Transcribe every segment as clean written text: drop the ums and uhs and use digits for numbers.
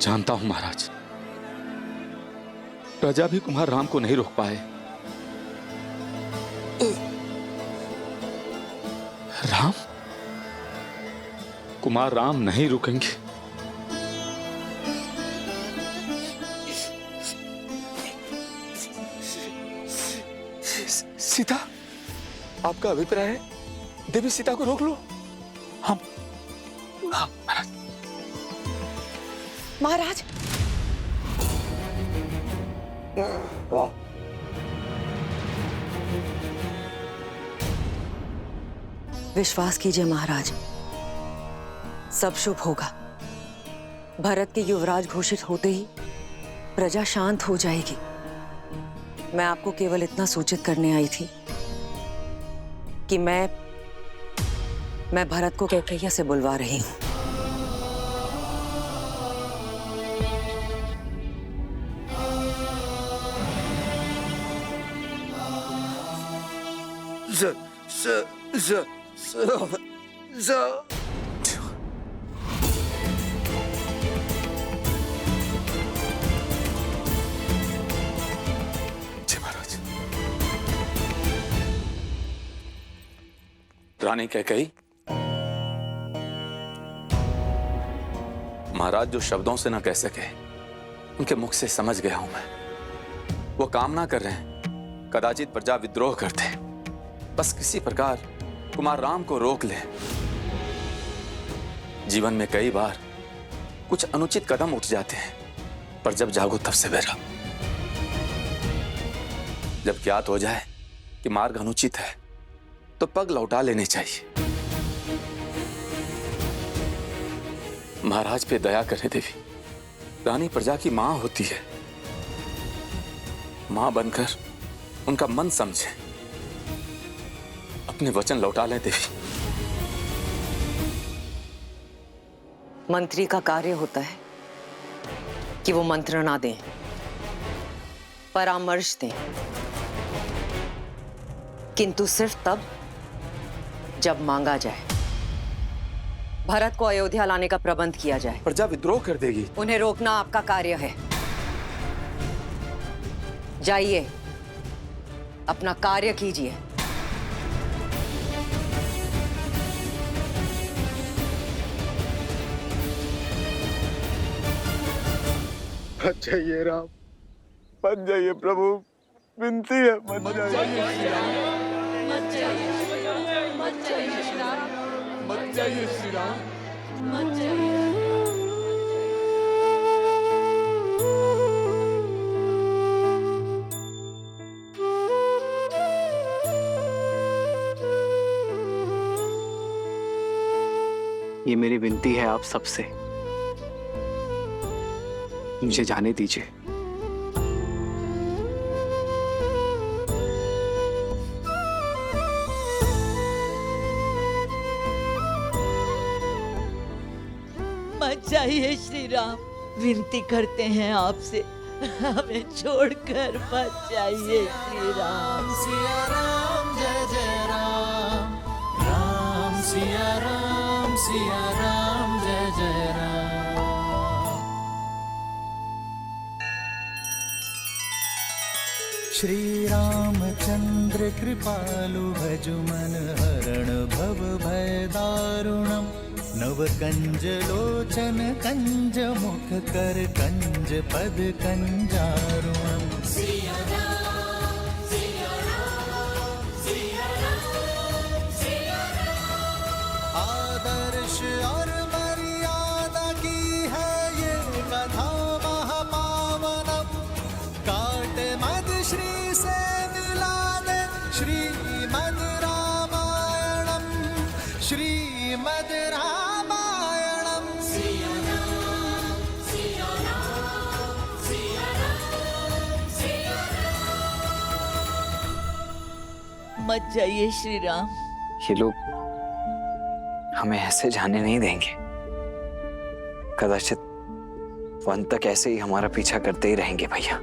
जानता हूं महाराज, प्रजा भी कुमार राम को नहीं रोक पाए। राम, कुमार राम नहीं रुकेंगे। सीता, आपका अभिप्राय है देवी सीता को रोक लो? हाँ महाराज। महाराज, विश्वास कीजिए महाराज, सब शुभ होगा। भरत के युवराज घोषित होते ही प्रजा शांत हो जाएगी। मैं आपको केवल इतना सूचित करने आई थी कि मैं भरत को कैकैया से बुलवा रही हूं। रानी कैकेयी, महाराज जो शब्दों से ना कह सके उनके मुख से समझ गया हूं मैं। वो कामना कर रहे हैं कदाचित प्रजा विद्रोह करते, बस किसी प्रकार कुमार राम को रोक ले। जीवन में कई बार कुछ अनुचित कदम उठ जाते हैं, पर जब जागो तब सवेरा। जब ज्ञात हो जाए कि मार्ग अनुचित है तो पग लौटा लेने चाहिए। महाराज पे दया करें देवी। रानी प्रजा की मां होती है, मां बनकर उनका मन समझे, अपने वचन लौटा लें देवी। मंत्री का कार्य होता है कि वो मंत्रणा दें, परामर्श दें, किंतु सिर्फ तब जब मांगा जाए। भरत को अयोध्या लाने का प्रबंध किया जाए। प्रजा विद्रोह कर देगी। उन्हें रोकना आपका कार्य है। जाइए, अपना कार्य कीजिए। मत जाइए राम, मत जाइए प्रभु, विनती है मत जाइए। मत जाइए श्री राम, मत जाइए श्री राम, मत जाइए। ये मेरी विनती है आप सबसे, मुझे जाने दीजिए। मत जाइए श्री राम, विनती करते हैं आपसे, हमें छोड़कर मत जाइए श्री राम। सिया राम जय जय राम, राम सिया राम जय जय राम। श्री रामचंद्र कृपालु भजु मन हरण भव भय दारुणम। नव कंज लोचन कंज मुख कर कंज पद कंजारुणम। सिया राम सिया राम सिया राम सिया राम। आदर्श और मर्यादा की है ये कथा महापावनम। काट मद श्री से मिला दे श्रीमद् रामायणम, श्रीमद् रामायणम। मत जाइए श्री राम। ये लोग हमें ऐसे जाने नहीं देंगे। कदाचित वो अंत तक ऐसे ही हमारा पीछा करते ही रहेंगे भैया।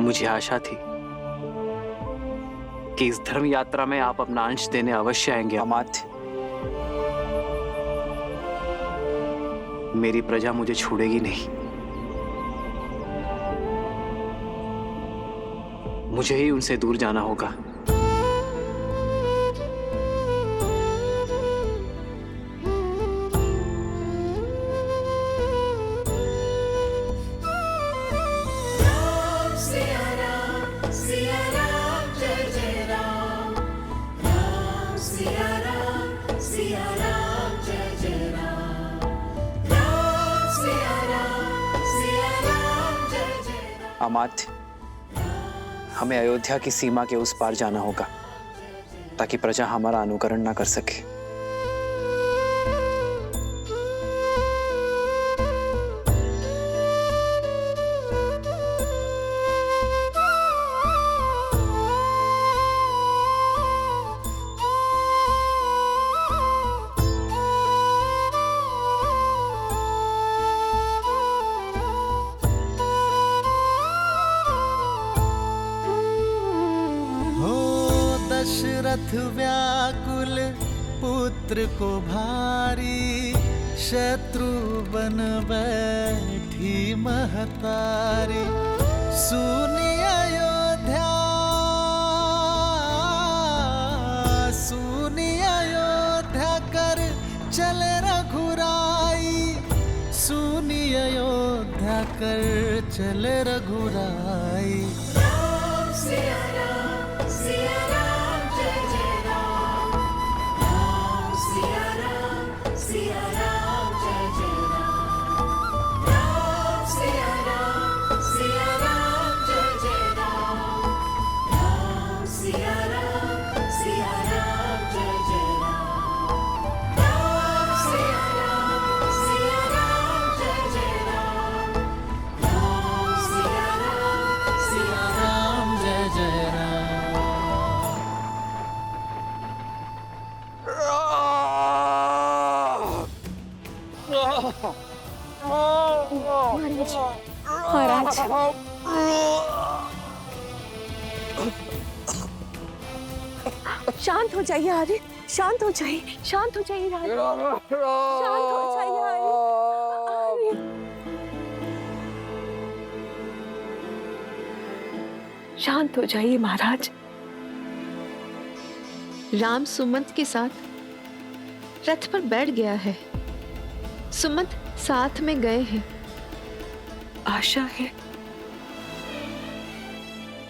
मुझे आशा थी कि इस धर्म यात्रा में आप अपना अंश देने अवश्य आएंगे अमात्य। मेरी प्रजा मुझे छोड़ेगी नहीं, मुझे ही उनसे दूर जाना होगा। अमात्य, हमें अयोध्या की सीमा के उस पार जाना होगा ताकि प्रजा हमारा अनुकरण ना कर सके। दशरथ व्याकुल पुत्र को भारी, शत्रु बन बैठी महतारी। सुनी अयोध्या, सुनी अयोध्या कर चले रघुराई, सुनी अयोध्या कर चले रघुराई। राम सिया राम, सिया राम जय जय राम, राम सिया राम, सिया राम जय जय राम, राम सिया राम, सिया राम जय जय राम, राम सिया राम, सिया राम जय जय राम, राम सिया राम, सिया राम जय जय राम, राम सिया राम, सिया राम जय जय राम। महाराज, शांत हो जाइए आर्य, शांत हो जाइए, शांत हो जाइए राजा, शांत हो जाइए आर्य। शांत हो जाइए महाराज। राम सुमंत के साथ रथ पर बैठ गया है, सुमंत साथ में गए हैं। आशा है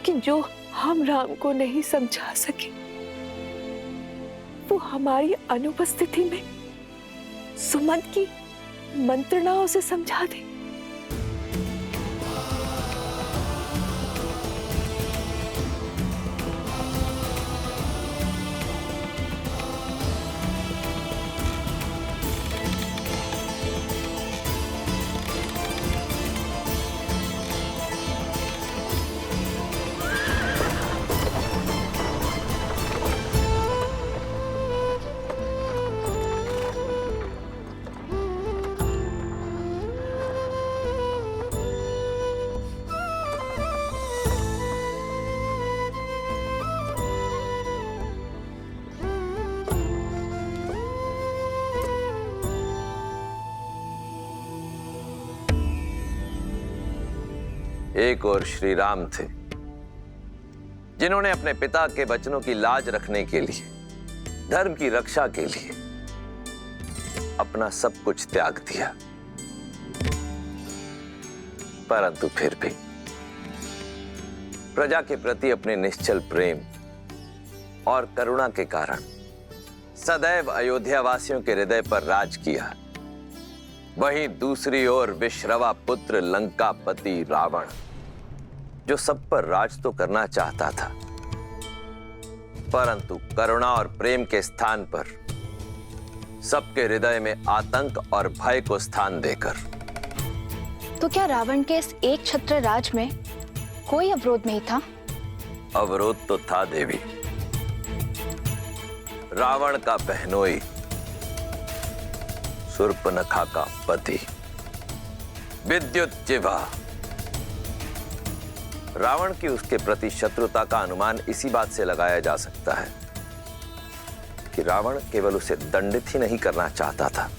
कि जो हम राम को नहीं समझा सके वो हमारी अनुपस्थिति में सुमंत की मंत्रणाओं से समझा दे। एक और श्री राम थे जिन्होंने अपने पिता के वचनों की लाज रखने के लिए, धर्म की रक्षा के लिए अपना सब कुछ त्याग दिया, परंतु फिर भी प्रजा के प्रति अपने निश्चल प्रेम और करुणा के कारण सदैव अयोध्या वासियों के हृदय पर राज किया। वहीं दूसरी ओर विश्रवा पुत्र लंकापति रावण, जो सब पर राज तो करना चाहता था, परंतु करुणा और प्रेम के स्थान पर सबके हृदय में आतंक और भय को स्थान देकर। तो क्या रावण के इस एक छत्र राज में कोई अवरोध नहीं था? अवरोध तो था देवी। रावण का बहनोई शूर्पणखा का पति विद्युत जिह्वा रावण की उसके प्रति शत्रुता का अनुमान इसी बात से लगाया जा सकता है कि रावण केवल उसे दंडित ही नहीं करना चाहता था,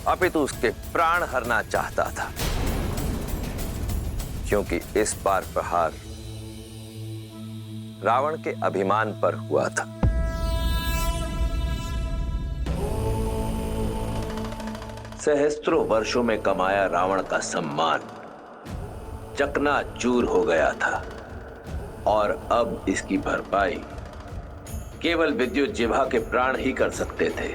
अपितु उसके प्राण हरना चाहता था, क्योंकि इस बार प्रहार रावण के अभिमान पर हुआ था। सहस्त्रों वर्षों में कमाया रावण का सम्मान चकनाचूर हो गया था और अब इसकी भरपाई केवल विद्युत जिह्वा के प्राण ही कर सकते थे।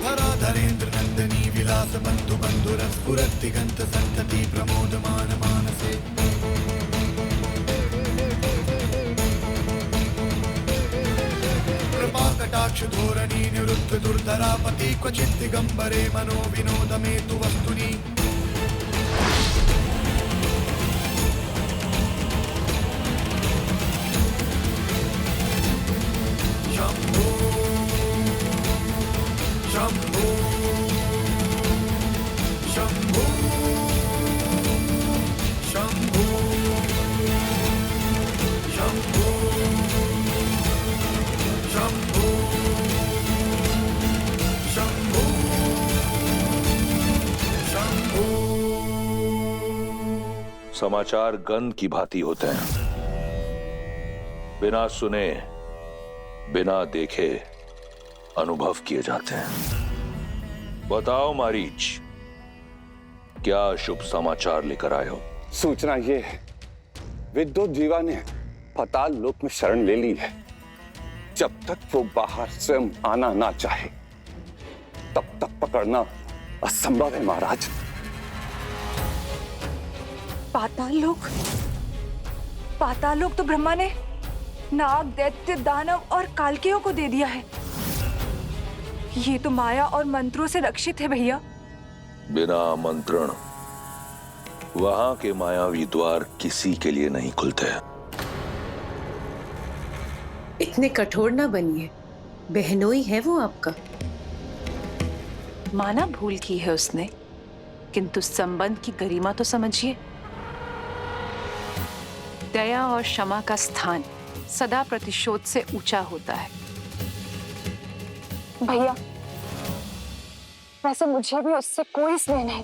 धराधरेन्द्र नंदनी विलास बंधु बंधुरस स्फुरत दिगंत संतति प्रमोदमान मानसे कृपा कटाक्ष धोरणी निवृत्त दुर्धरापति क्वचित् दिगंबरे मनो विनोद में तु वस्तुनि शंभो शंभो शंभो शंभो शंभो शंभो शंभो शंभो। समाचार गंध की भांति होते हैं, बिना सुने बिना देखे अनुभव किए जाते हैं। बताओ मारीच, क्या शुभ समाचार लेकर आए हो? सूचना ये है, विद्युत जीवा ने पाताल लोक में शरण ले ली है। जब तक वो बाहर स्वयं आना ना चाहे तब तक पकड़ना असंभव है महाराज। पाताल लोक तो ब्रह्मा ने नाग, दैत्य, दानव और कालकेयों को दे दिया है। ये तो माया और मंत्रों से रक्षित है भैया। बिना आमंत्रण वहां के मायावी द्वार किसी के लिए नहीं खुलते। इतने कठोर ना बनिए, बहनोई है वो आपका। माना भूल की है उसने, किंतु संबंध की गरिमा तो समझिए। दया और क्षमा का स्थान सदा प्रतिशोध से ऊंचा होता है। भैया, वैसे मुझे भी उससे कोई स्नेह नहीं,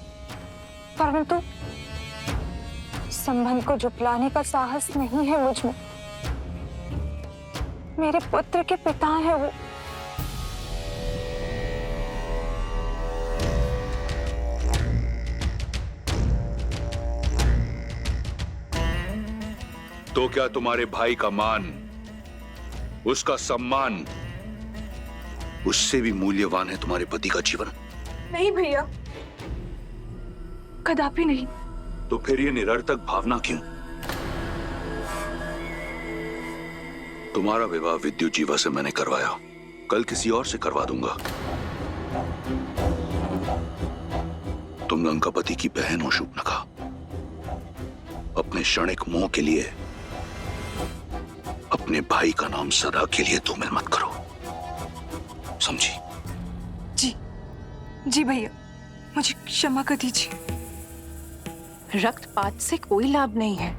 परंतु संबंध को झुठलाने का साहस नहीं है मुझ में। मेरे पुत्र के पिता हैं वो। तो क्या तुम्हारे भाई का मान, उसका सम्मान उससे भी मूल्यवान है तुम्हारे पति का जीवन? नहीं भैया, कदापि नहीं। तो फिर ये निरर्थक भावना क्यों? तुम्हारा विवाह विद्युत जीवा से मैंने करवाया, कल किसी और से करवा दूंगा। तुम लंकापति की बहन हो शूर्पणखा। अपने क्षणिक मोह के लिए अपने भाई का नाम सदा के लिए धूमिल मत करो, समझी? जी भैया, मुझे क्षमा कर दीजिए। रक्तपात से कोई लाभ नहीं है।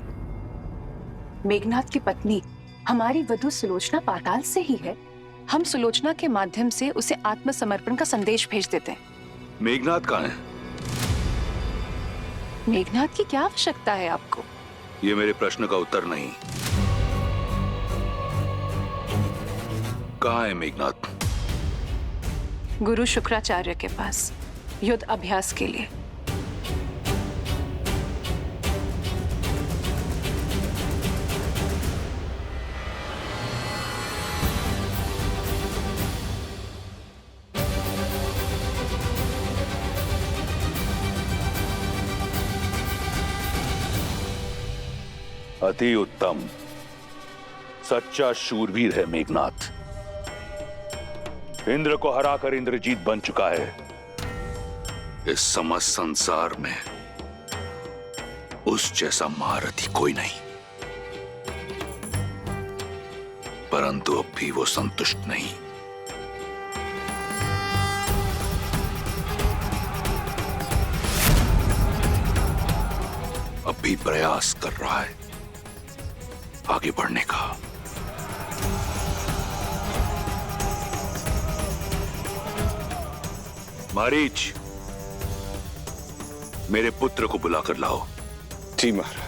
मेघनाथ की पत्नी हमारी वधू सुलोचना पाताल से ही है। हम सुलोचना के माध्यम से उसे आत्मसमर्पण का संदेश भेज देते हैं। मेघनाथ कहाँ है? मेघनाथ की क्या आवश्यकता है आपको? ये मेरे प्रश्न का उत्तर नहीं। कहाँ है मेघनाथ? गुरु शुक्राचार्य के पास युद्ध अभ्यास के लिए। अति उत्तम, सच्चा शूरवीर है मेघनाथ। इंद्र को हराकर इंद्रजीत बन चुका है। इस समस्त संसार में उस जैसा महारथी कोई नहीं। परंतु अब भी वो संतुष्ट नहीं। भी प्रयास कर रहा है आगे बढ़ने का। मारीच, मेरे पुत्र को बुलाकर लाओ। जी महाराज।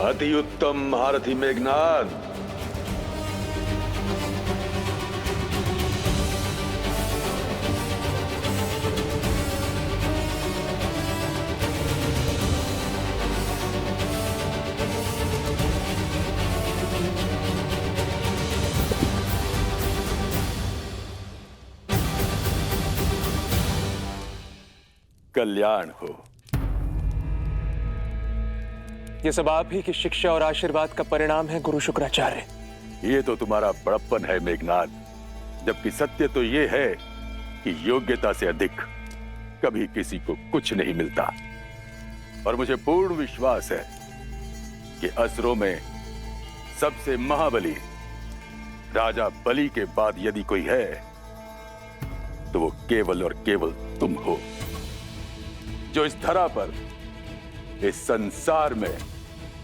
अति उत्तम महारथी मेघनाद। कल्याण हो। ये सब आप ही की शिक्षा और आशीर्वाद का परिणाम है गुरु शुक्राचार्य। ये तो तुम्हारा बड़प्पन है मेघनाद, जबकि सत्य तो ये है कि योग्यता से अधिक कभी किसी को कुछ नहीं मिलता। और मुझे पूर्ण विश्वास है कि असुरों में सबसे महाबली राजा बलि के बाद यदि कोई है तो वो केवल और केवल तुम हो, जो इस धरा पर, इस संसार में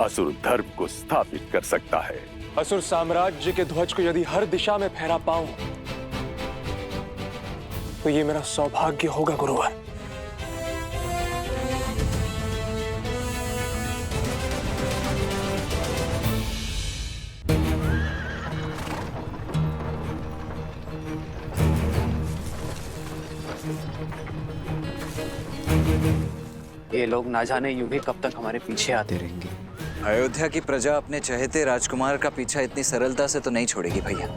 असुर धर्म को स्थापित कर सकता है। असुर साम्राज्य के ध्वज को यदि हर दिशा में फहरा पाऊं तो ये मेरा सौभाग्य होगा गुरुवर। ये लोग ना जाने यूं ही कब तक हमारे पीछे आते रहेंगे। अयोध्या की प्रजा अपने चहेते राजकुमार का पीछा इतनी सरलता से तो नहीं छोड़ेगी भैया।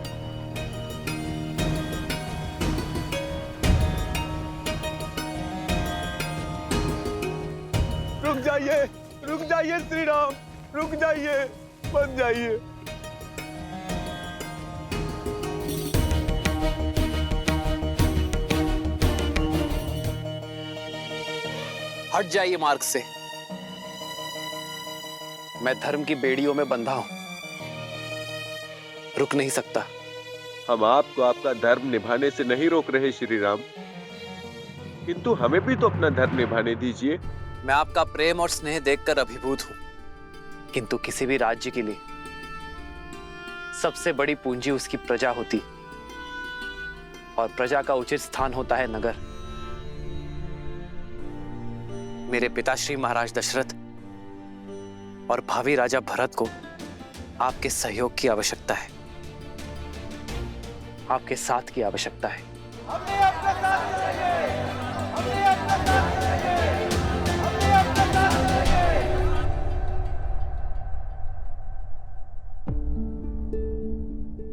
रुक जाइए श्री राम, रुक जाइए, मत जाइए। हट जाइए मार्ग से। मैं धर्म की बेड़ियों में बंधा हूं, रुक नहीं सकता। हम आपको आपका धर्म निभाने से नहीं रोक रहे श्री राम, किंतु हमें भी तो अपना धर्म निभाने दीजिए। मैं आपका प्रेम और स्नेह देखकर अभिभूत हूं, किंतु किसी भी राज्य के लिए सबसे बड़ी पूंजी उसकी प्रजा होती, और प्रजा का उचित स्थान होता है नगर। मेरे पिताश्री महाराज दशरथ और भावी राजा भरत को आपके सहयोग की आवश्यकता है, आपके साथ की आवश्यकता है।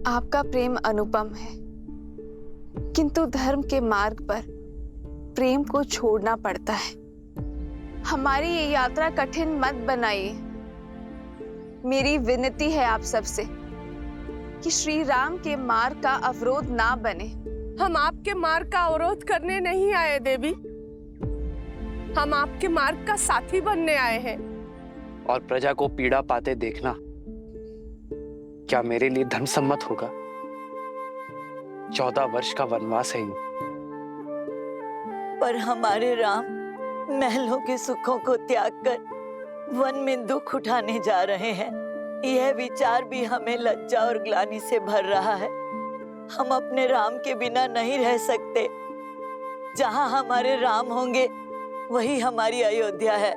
आपका प्रेम अनुपम है, किंतु धर्म के मार्ग पर प्रेम को छोड़ना पड़ता है। हमारी ये यात्रा कठिन मत बनाइए। मेरी विनती है आप सबसे कि श्री राम के मार्ग का अवरोध ना बने। हम आपके मार्ग का अवरोध करने नहीं आए देवी, हम आपके मार्ग का साथी बनने आए हैं। और प्रजा को पीड़ा पाते देखना क्या मेरे लिए धर्म सम्मत होगा? 14 वर्ष का वनवास है ये। पर हमारे राम महलों के सुखों को त्याग कर वन में दुख उठाने जा रहे हैं। यह विचार भी हमें लज्जा और ग्लानि से भर रहा है। हम अपने राम के बिना नहीं रह सकते। जहां हमारे राम होंगे वही हमारी अयोध्या है।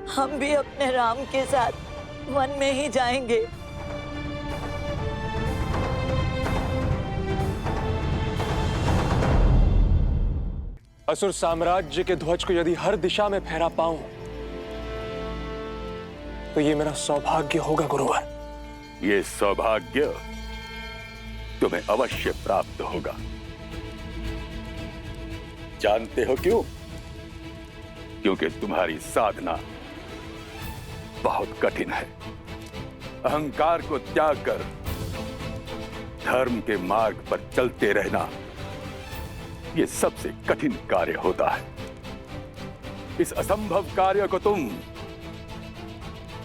हम भी अपने राम के साथ वन में ही जाएंगे। असुर साम्राज्य के ध्वज को यदि हर दिशा में फहरा पाऊं तो ये मेरा सौभाग्य होगा गुरुवर। ये सौभाग्य तुम्हें अवश्य प्राप्त होगा। जानते हो क्यों? क्योंकि तुम्हारी साधना बहुत कठिन है। अहंकार को त्याग कर धर्म के मार्ग पर चलते रहना ये सबसे कठिन कार्य होता है। इस असंभव कार्य को तुम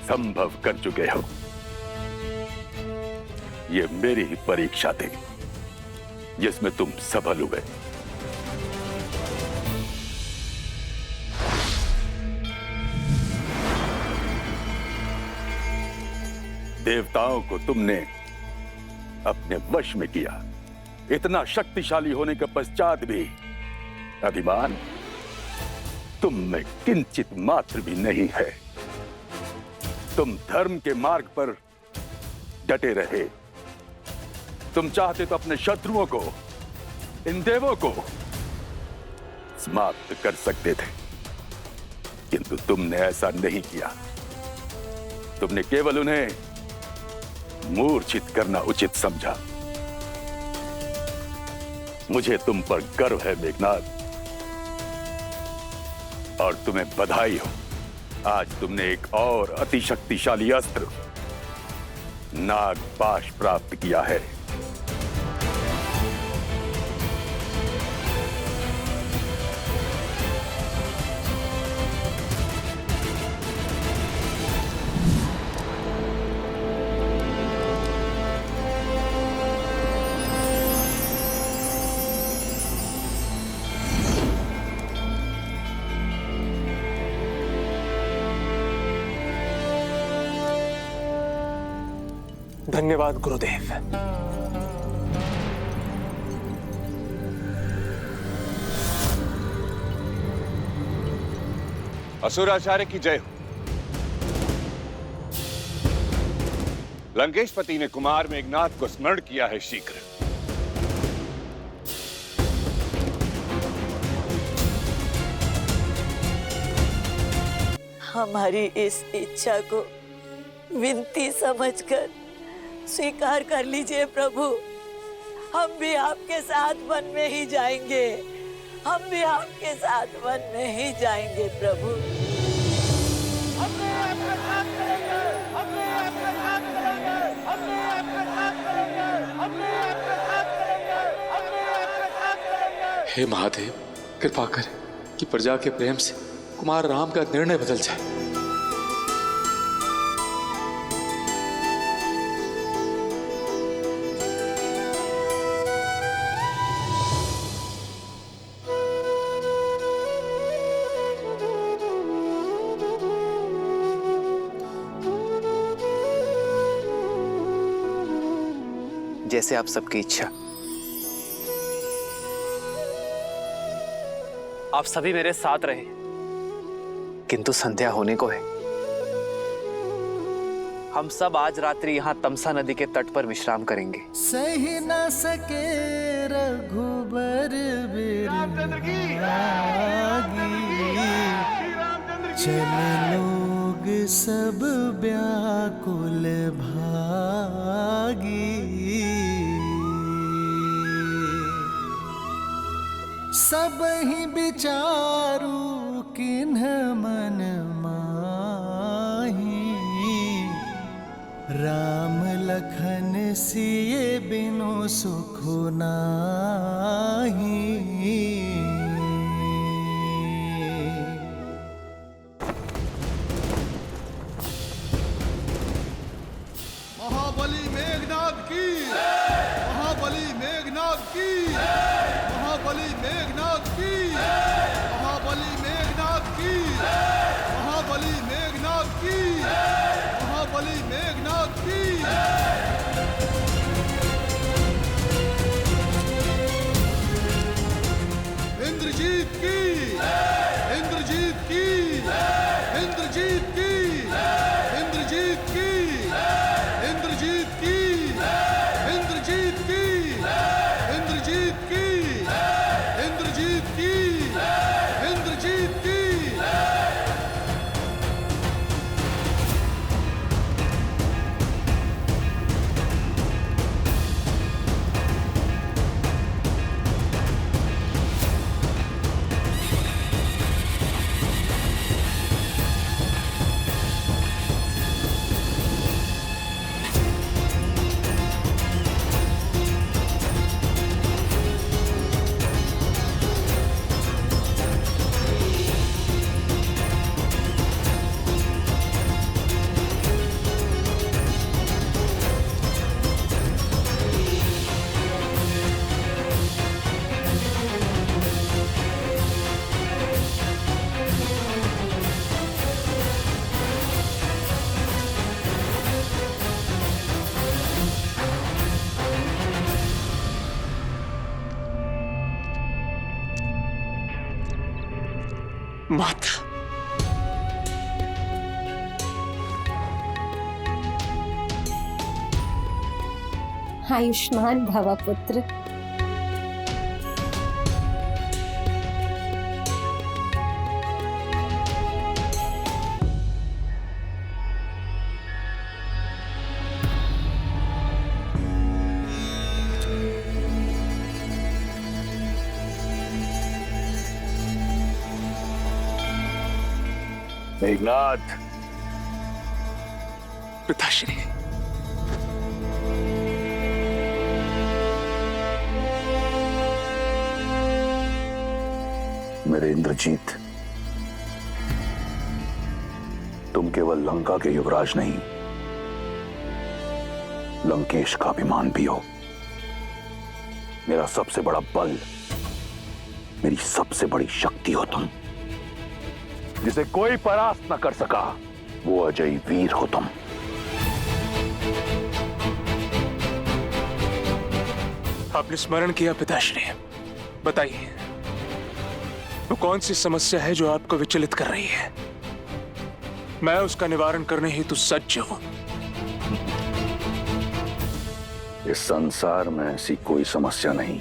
संभव कर चुके हो। ये मेरी ही परीक्षा थी जिसमें तुम सफल हुए। देवताओं को तुमने अपने वश में किया। इतना शक्तिशाली होने के पश्चात भी अभिमान तुम में किंचित मात्र भी नहीं है। तुम धर्म के मार्ग पर डटे रहे। तुम चाहते तो अपने शत्रुओं को, इन देवों को समाप्त कर सकते थे, किंतु तुमने ऐसा नहीं किया। तुमने केवल उन्हें मूर्छित करना उचित समझा। मुझे तुम पर गर्व है मेघनाद, और तुम्हें बधाई हो। आज तुमने एक और अतिशक्तिशाली अस्त्र नागपाश प्राप्त किया है। धन्यवाद गुरुदेव। असुराचार्य की जय हो। लंकेशपति ने कुमार मेघनाद को स्मरण किया है शीघ्र। हमारी इस इच्छा को विनती समझकर स्वीकार कर लीजिए प्रभु। हम भी आपके साथ वन में ही जाएंगे। हम भी आपके साथ वन में ही जाएंगे प्रभु। हे महादेव, कृपा करें कि प्रजा के प्रेम से कुमार राम का निर्णय बदल जाए। जैसे आप सबकी इच्छा। आप सभी मेरे साथ रहे, किंतु संध्या होने को है। हम सब आज रात्रि यहाँ तमसा नदी के तट पर विश्राम करेंगे। सही न सके रघुबर चल लोग सब व्याकुल भागी। सब ही विचारू किन्ह मन माही। राम लखन सिए बिनु सुख नाही। महाबली माता, आयुष्मान भव पुत्र। मेघनाथ, पिताश्री। मेरे इंद्रजीत, तुम केवल लंका के युवराज नहीं, लंकेश का अभिमान भी हो। मेरा सबसे बड़ा बल, मेरी सबसे बड़ी शक्ति हो तुम। जिसे कोई परास्त न कर सका, वो अजय वीर हो तुम। आपने स्मरण किया पिताश्री, बताइए वो कौन सी समस्या है जो आपको विचलित कर रही है? मैं उसका निवारण करने हेतु सज्ज हूं। इस संसार में ऐसी कोई समस्या नहीं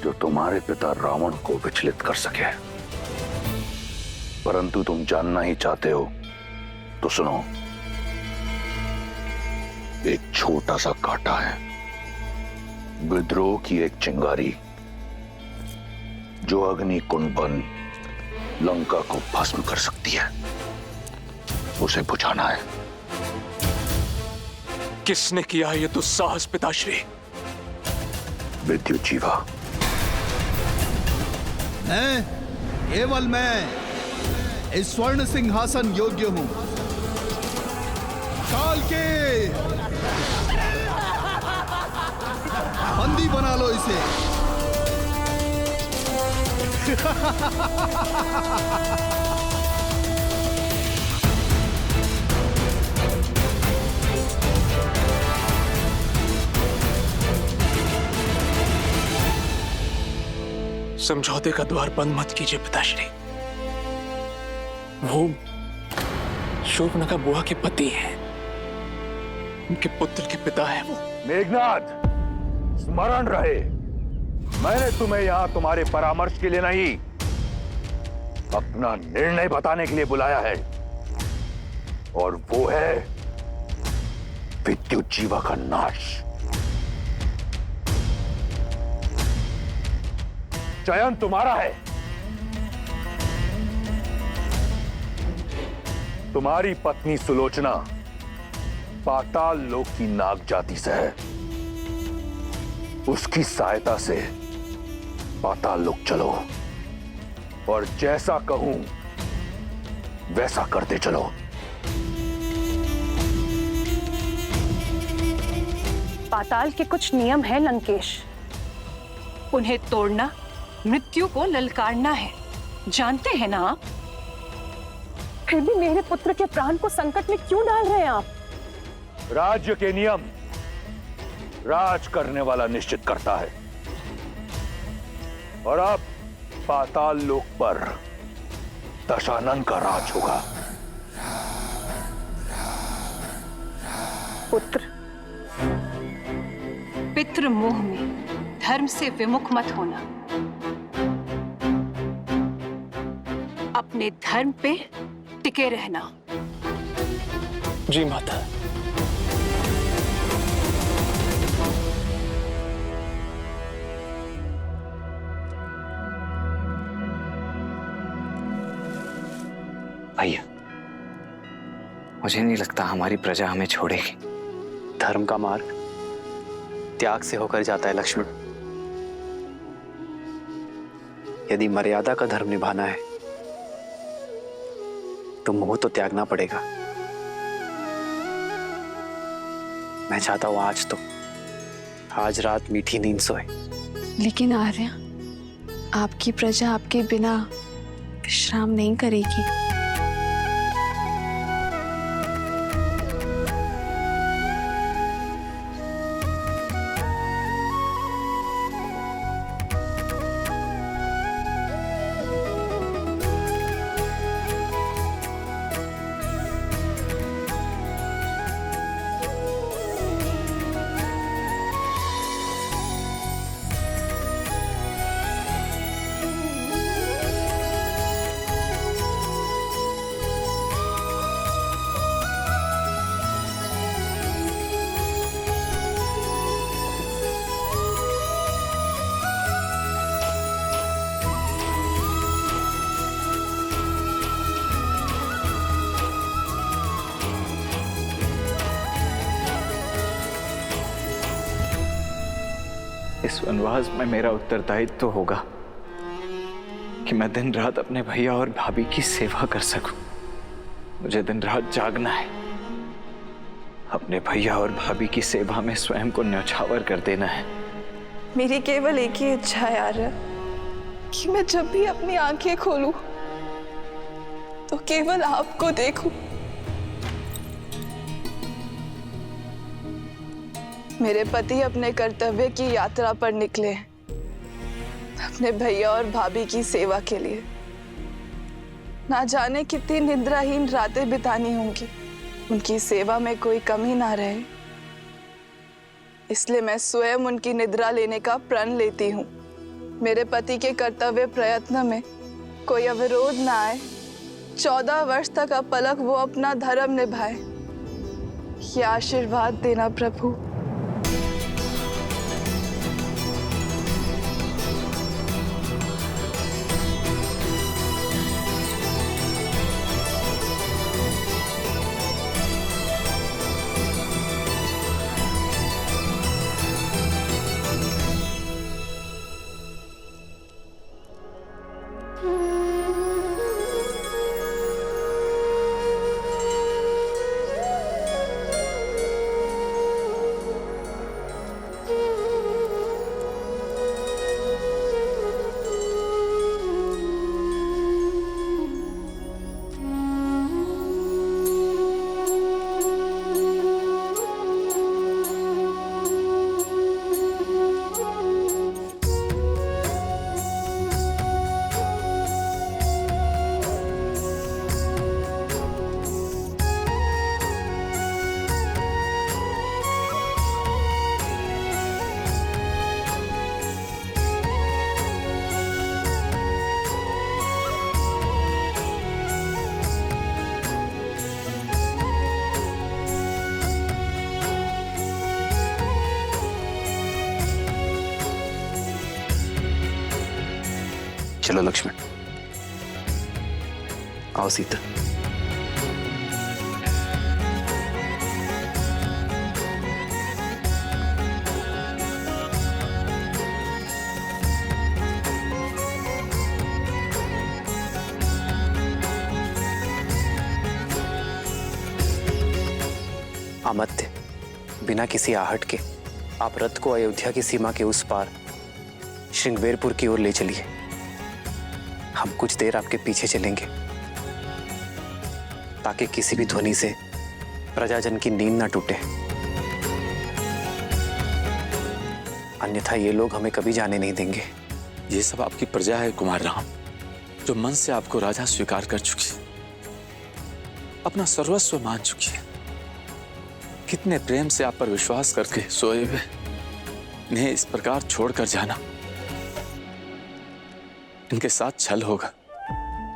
जो तुम्हारे पिता रावण को विचलित कर सके। परंतु तुम जानना ही चाहते हो तो सुनो। एक छोटा सा कांटा है, विद्रोह की एक चिंगारी जो अग्नि कुंड बन लंका को भस्म कर सकती है। उसे बुझाना है। किसने किया ये दुस्साहस पिताश्री? विद्युत जीवा। मैं, केवल मैं इस स्वर्ण सिंहासन योग्य हूं। काल के बंदी बना लो इसे। समझौते का द्वार बंद मत कीजिए पिताश्री। वो शूर्पणखा बुआ के पति हैं, उनके पुत्र के पिता है वो। मेघनाथ, स्मरण रहे, मैंने तुम्हें यहां तुम्हारे परामर्श के लिए नहीं, अपना निर्णय बताने के लिए बुलाया है। और वो है विद्युत जीवा का नाश। चयन तुम्हारा है। तुम्हारी पत्नी सुलोचना पाताल लोक की नाग जाति से है। उसकी सहायता से पाताल लोक चलो और जैसा कहूं वैसा करते चलो। पाताल के कुछ नियम हैं लंकेश, उन्हें तोड़ना मृत्यु को ललकारना है, जानते हैं ना आप? फिर भी मेरे पुत्र के प्राण को संकट में क्यों डाल रहे हैं आप? राज्य के नियम राज करने वाला निश्चित करता है, और अब पाताल लोक पर दशानन का राज होगा। पुत्र, पितृ मोह में धर्म से विमुख मत होना। अपने धर्म पे टिके रहना। जी माता। भैया, मुझे नहीं लगता हमारी प्रजा हमें छोड़ेगी। धर्म का मार्ग त्याग से होकर जाता है लक्ष्मण। यदि मर्यादा का धर्म निभाना है तो मोह तो त्यागना पड़ेगा। मैं चाहता हूं आज रात मीठी नींद सोए। लेकिन आर्या, आपकी प्रजा आपके बिना विश्राम नहीं करेगी। इस वनवास में मेरा उत्तरदायित्व तो होगा कि मैं दिन रात अपने भैया और भाभी की सेवा कर सकूं। मुझे दिन रात जागना है, अपने भैया और भाभी की सेवा में स्वयं को न्यौछावर कर देना है। मेरी केवल एक ही इच्छा है आर्य, कि मैं जब भी अपनी आंखें खोलूं तो केवल आपको देखूं। मेरे पति अपने कर्तव्य की यात्रा पर निकले हैं, अपने भैया और भाभी की सेवा के लिए। ना जाने कितनी निद्राहीन रातें बितानी होंगी, उनकी सेवा में कोई कमी ना रहे, इसलिए मैं स्वयं उनकी निद्रा लेने का प्रण लेती हूँ। मेरे पति के कर्तव्य प्रयत्न में कोई अवरोध ना आए, 14 वर्ष तक अपलक वो अपना धर्म निभाए, ये आशीर्वाद देना प्रभु। चलो लक्ष्मण, आओ सीता। अमत्य, बिना किसी आहट के आप रथ को अयोध्या की सीमा के उस पार श्रृंगवेरपुर की ओर ले चलिए। हम कुछ देर आपके पीछे चलेंगे ताकि किसी भी ध्वनि से प्रजाजन की नींद ना टूटे, अन्यथा ये लोग हमें कभी जाने नहीं देंगे। ये सब आपकी प्रजा है कुमार राम, जो मन से आपको राजा स्वीकार कर चुकी है, अपना सर्वस्व मान चुकी है। कितने प्रेम से आप पर विश्वास करके सोए हुए इन्हें इस प्रकार छोड़कर जाना, इनके साथ छल होगा।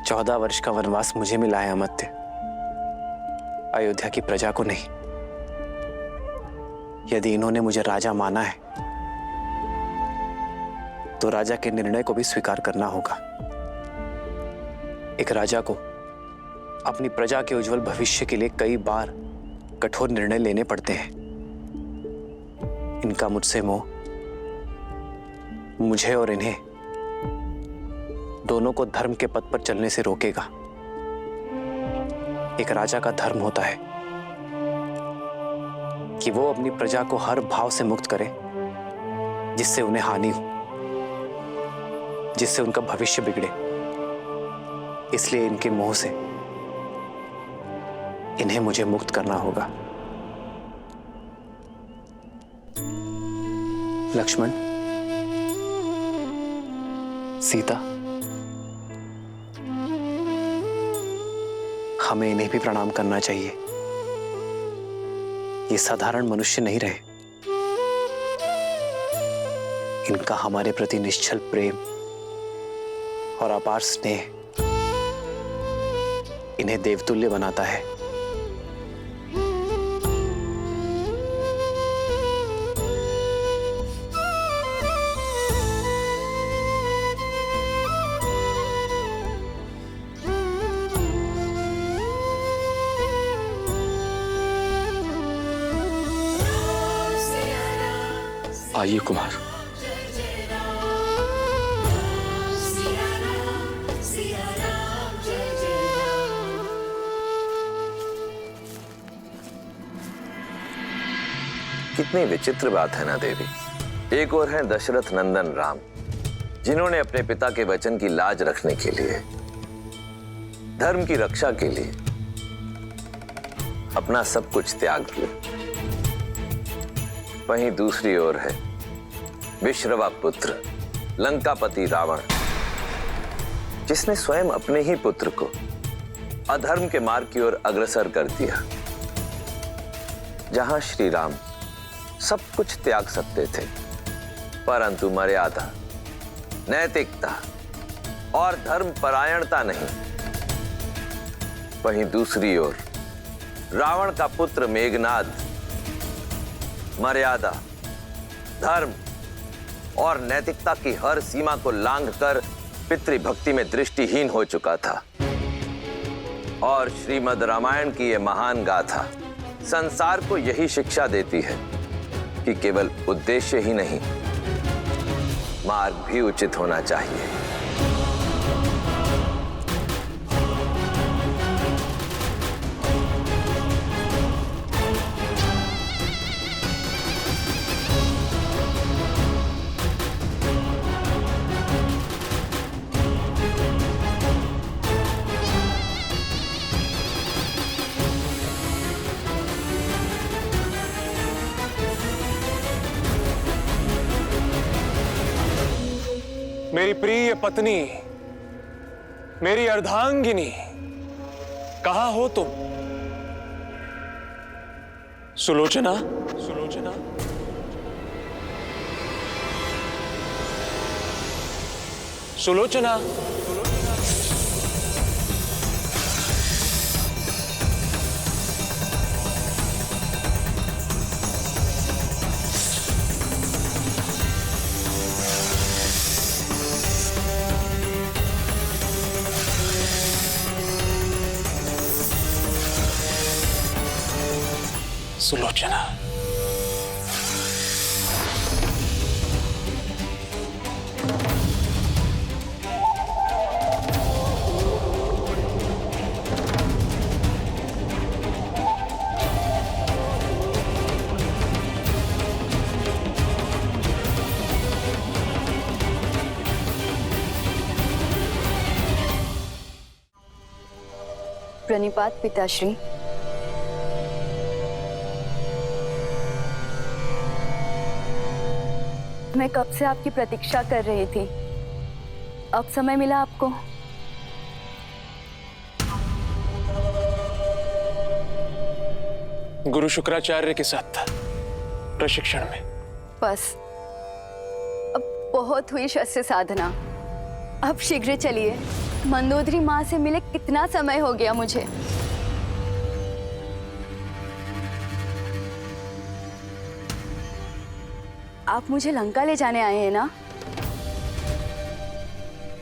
14 वर्ष का वनवास मुझे मिला है अमत्य, अयोध्या की प्रजा को नहीं। यदि इन्होंने मुझे राजा माना है तो राजा के निर्णय को भी स्वीकार करना होगा। एक राजा को अपनी प्रजा के उज्जवल भविष्य के लिए कई बार कठोर निर्णय लेने पड़ते हैं। इनका मुझसे मोह मुझे और इन्हें दोनों को धर्म के पथ पर चलने से रोकेगा। एक राजा का धर्म होता है कि वो अपनी प्रजा को हर भाव से मुक्त करे जिससे उन्हें हानि हो, जिससे उनका भविष्य बिगड़े। इसलिए इनके मोह से इन्हें मुझे मुक्त करना होगा। लक्ष्मण, सीता, हमें इन्हें भी प्रणाम करना चाहिए। ये साधारण मनुष्य नहीं रहे। इनका हमारे प्रति निश्चल प्रेम और अपार स्नेह इन्हें देवतुल्य बनाता है। आइए कुमार, कितनी विचित्र बात है ना देवी। एक और हैं दशरथ नंदन राम, जिन्होंने अपने पिता के वचन की लाज रखने के लिए, धर्म की रक्षा के लिए अपना सब कुछ त्याग दिया। वहीं दूसरी ओर है विश्रवा पुत्र लंकापति रावण, जिसने स्वयं अपने ही पुत्र को अधर्म के मार्ग की ओर अग्रसर कर दिया। जहां श्री राम सब कुछ त्याग सकते थे, परंतु मर्यादा, नैतिकता और धर्म परायणता नहीं, वहीं दूसरी ओर रावण का पुत्र मेघनाद मर्यादा, धर्म और नैतिकता की हर सीमा को लांघकर पितृभक्ति में दृष्टिहीन हो चुका था। और श्रीमद् रामायण की यह महान गाथा संसार को यही शिक्षा देती है कि केवल उद्देश्य ही नहीं, मार्ग भी उचित होना चाहिए। मेरी प्रिय पत्नी, मेरी अर्धांगिनी, कहां हो तुम? सुलोचना, सुलोचना, सुलोचना, सुलोचना। प्रणिपात पिताश्री। मैं कब से आपकी प्रतीक्षा कर रही थी, अब समय मिला आपको। गुरु शुक्राचार्य के साथ था प्रशिक्षण में। बस अब बहुत हुई शस्त्र साधना, अब शीघ्र चलिए। मंदोदरी माँ से मिले कितना समय हो गया मुझे। आप मुझे लंका ले जाने आए हैं ना?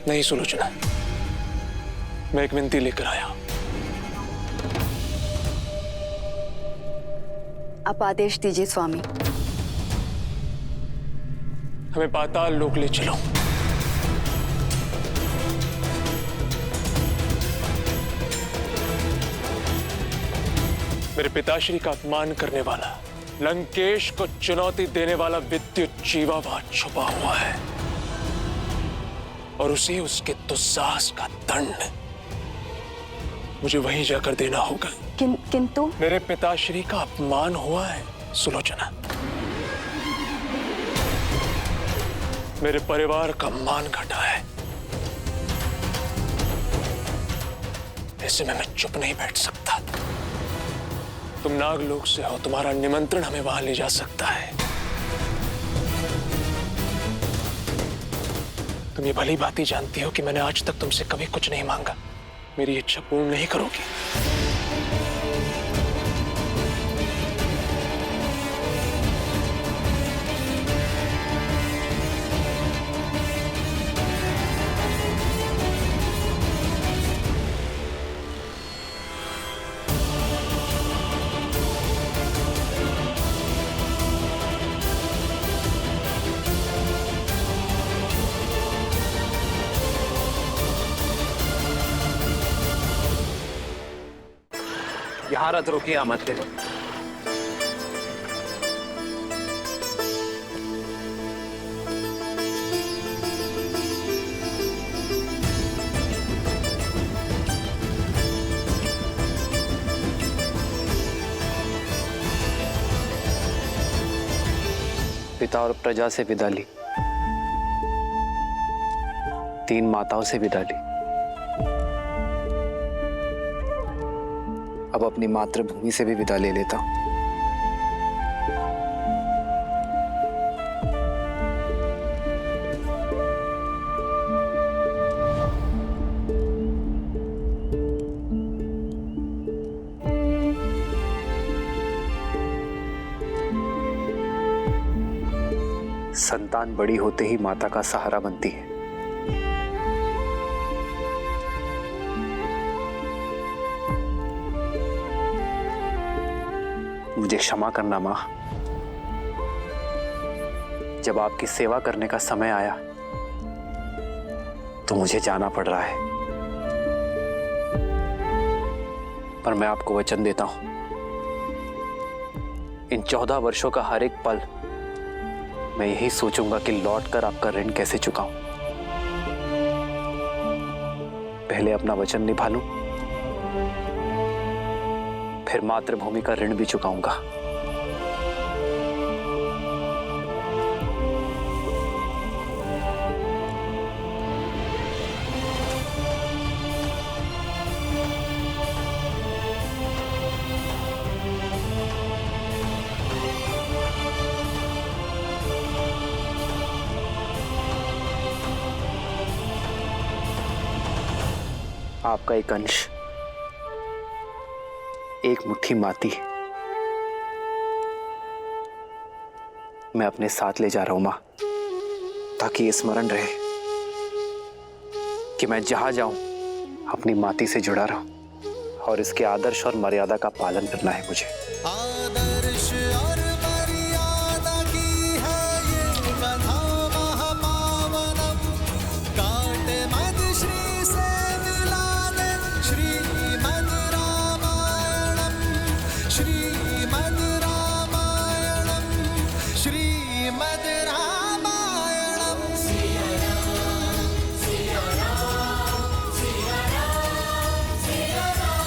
नहीं सुलोचना, मैं एक विनती लेकर आया हूं। आप आदेश दीजिए स्वामी। हमें पाताल लोक ले चलो। मेरे पिताश्री का अपमान करने वाला, लंकेश को चुनौती देने वाला विद्युत जीवा वहां छुपा हुआ है और उसे उसके दुस्साहस का दंड मुझे वहीं जाकर देना होगा। किंतु मेरे पिताश्री का अपमान हुआ है सुलोचना, मेरे परिवार का मान घटा है। ऐसे में मैं चुप नहीं बैठ सकता। तुम नागलोक से हो, तुम्हारा निमंत्रण हमें वहां ले जा सकता है। तुम ये भली भांति जानती हो कि मैंने आज तक तुमसे कभी कुछ नहीं मांगा। मेरी इच्छा पूर्ण नहीं करोगी? यहाँ रथ रोकिए, मत करो। पिता और प्रजा से विदा ली, 3 माताओं से विदा ली, अब अपनी मातृभूमि से भी विदा ले लेता हूं। संतान बड़ी होते ही माता का सहारा बनती है। मुझे क्षमा करना मां, जब आपकी सेवा करने का समय आया तो मुझे जाना पड़ रहा है, पर मैं आपको वचन देता हूं, इन 14 वर्षों का हर एक पल मैं यही सोचूंगा कि लौटकर आपका ऋण कैसे चुकाऊं। पहले अपना वचन निभा लूं, फिर मातृभूमि का ऋण भी चुकाऊंगा। आपका एक अंश, एक मुट्ठी माटी मैं अपने साथ ले जा रहा हूं मां, ताकि ये स्मरण रहे कि मैं जहां जाऊं अपनी माटी से जुड़ा रहूं, और इसके आदर्श और मर्यादा का पालन करना है मुझे। आदर्श और मर्यादा की है ये कथा महापावनम, काट मद श्री से मिला दे श्रीमद् रामायणम, श्रीमद् रामायणम, श्रीमद् रामायणम। सिया राम, सिया राम, सिया राम, सिया राम।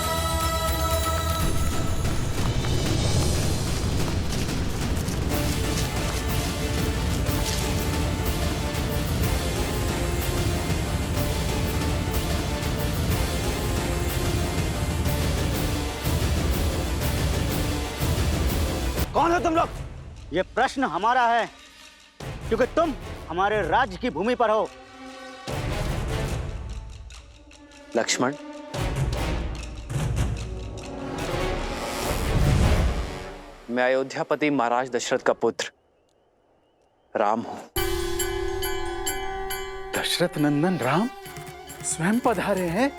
कौन हो तुम लोग? ये प्रश्न हमारा है, क्योंकि तुम हमारे राज्य की भूमि पर हो। लक्ष्मण, मैं अयोध्यापति महाराज दशरथ का पुत्र राम हूं। दशरथ नंदन राम स्वयं पधारे हैं।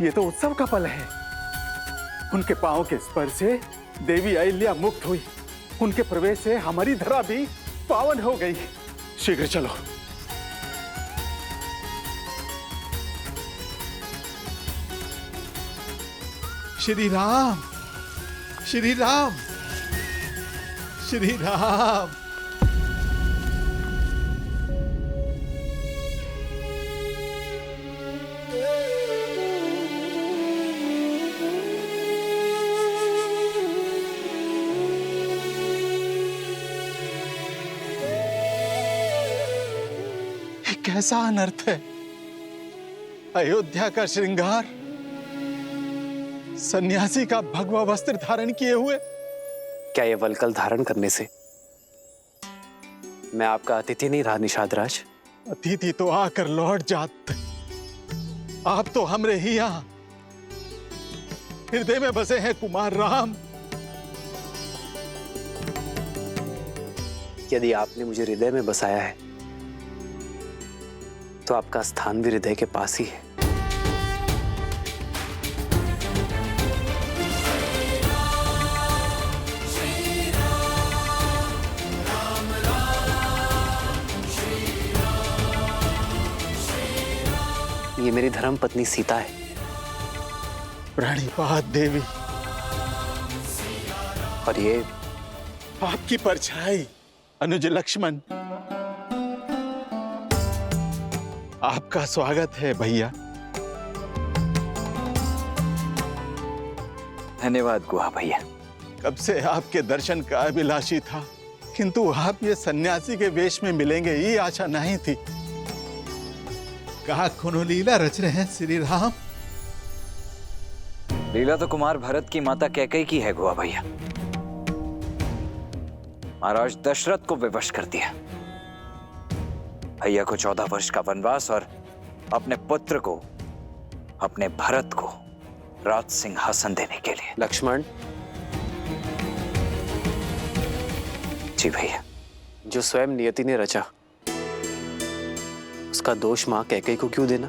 ये तो उत्सव का पल है। उनके पांव के स्पर्श से देवी अहिल्या मुक्त हुई, उनके प्रवेश से हमारी धरा भी पावन हो गई। शीघ्र चलो। श्री राम, श्री राम, श्री राम। कैसा अनर्थ है। अयोध्या का श्रृंगार सन्यासी का भगवा वस्त्र धारण किए हुए। क्या ये वलकल धारण करने से मैं आपका अतिथि नहीं रहा निषाद राज? अतिथि तो आकर लौट जात, आप तो हमरे ही यहां हृदय में बसे हैं कुमार राम। यदि आपने मुझे हृदय में बसाया है तो आपका स्थान भी हृदय के पास ही है। ये मेरी धर्म पत्नी सीता है। प्रणिपात देवी। और ये आपकी परछाई अनुज लक्ष्मण। आपका स्वागत है भैया। धन्यवाद गुहा भैया। कब से आपके दर्शन का अभिलाषी था, किंतु आप ये सन्यासी के वेश में मिलेंगे ये आशा नहीं थी। कहा कोनो लीला रच रहे हैं श्री राम? लीला तो कुमार भरत की माता कैकेयी की है गोवा भैया। महाराज दशरथ को विवश कर दिया, भैया को 14 वर्ष का वनवास और अपने पुत्र को, अपने भरत को राज सिंहासन देने के लिए। लक्ष्मण जी भैया। जो स्वयं नियति ने रचा उसका दोष मां कैकेयी को क्यों देना?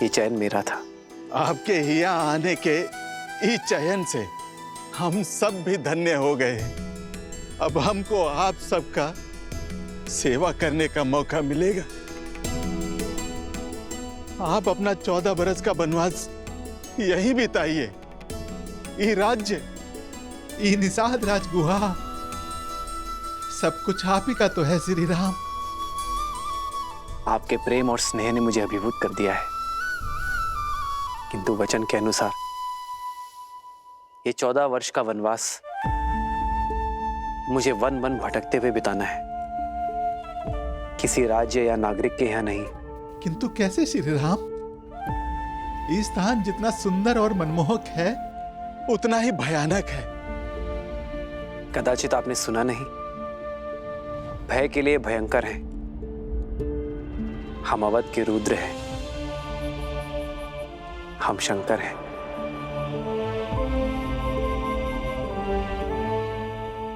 ये चयन मेरा था। आपके यहाँ आने के इस चयन से हम सब भी धन्य हो गए। अब हमको आप सबका सेवा करने का मौका मिलेगा। आप अपना 14 बरस का वनवास यहीं बिताइए। ये राज्य, ये निषाद राजगुहा, सब कुछ आप ही का तो है श्री राम। आपके प्रेम और स्नेह ने मुझे अभिभूत कर दिया है, किंतु वचन के अनुसार ये 14 वर्ष का वनवास मुझे वन वन भटकते हुए बिताना है, किसी राज्य या नागरिक के यहाँ नहीं। किंतु कैसे श्री राम? ये स्थान जितना सुंदर और मनमोहक है उतना ही भयानक है। कदाचित आपने सुना नहीं, भय के लिए भयंकर है। हम अवध के रुद्र हैं, हम शंकर हैं।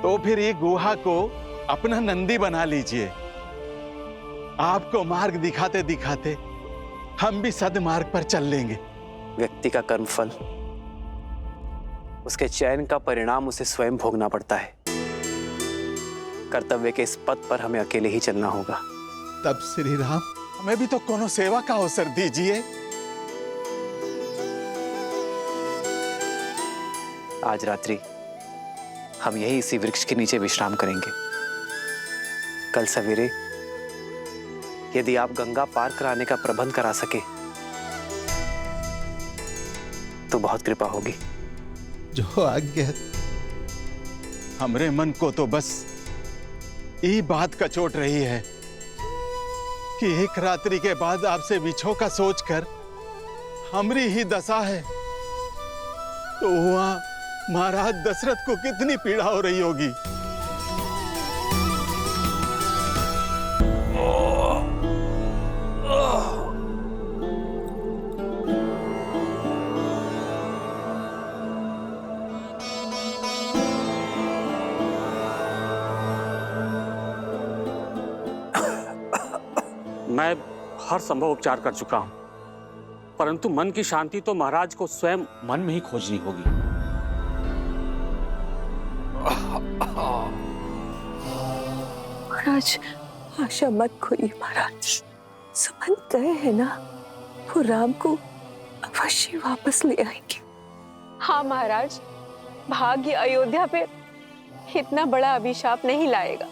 तो फिर ये गुहा को अपना नंदी बना लीजिए। आपको मार्ग दिखाते दिखाते हम भी सदमार्ग पर चल लेंगे। व्यक्ति का कर्मफल, उसके चयन का परिणाम उसे स्वयं भोगना पड़ता है। कर्तव्य के इस पथ पर हमें अकेले ही चलना होगा। तब श्री राम हमें भी तो कोनो सेवा का अवसर दीजिए। आज रात्रि हम यही इसी वृक्ष के नीचे विश्राम करेंगे। कल सवेरे यदि आप गंगा पार कराने का प्रबंध करा सके तो बहुत कृपा होगी। जो आज्ञा। हमरे मन को तो बस ये बात का चोट रही है कि एक रात्रि के बाद आपसे विछो का सोचकर हमरी ही दशा है, तो वहां महाराज दशरथ को कितनी पीड़ा हो रही होगी। मैं हर संभव उपचार कर चुका हूं, परंतु मन की शांति तो महाराज को स्वयं मन में ही खोजनी होगी। महाराज आशा मत खोइए महाराज, समझ गए हैं ना, वो राम को अवश्य वापस ले आएंगे। हाँ महाराज, भाग्य अयोध्या पे इतना बड़ा अभिशाप नहीं लाएगा।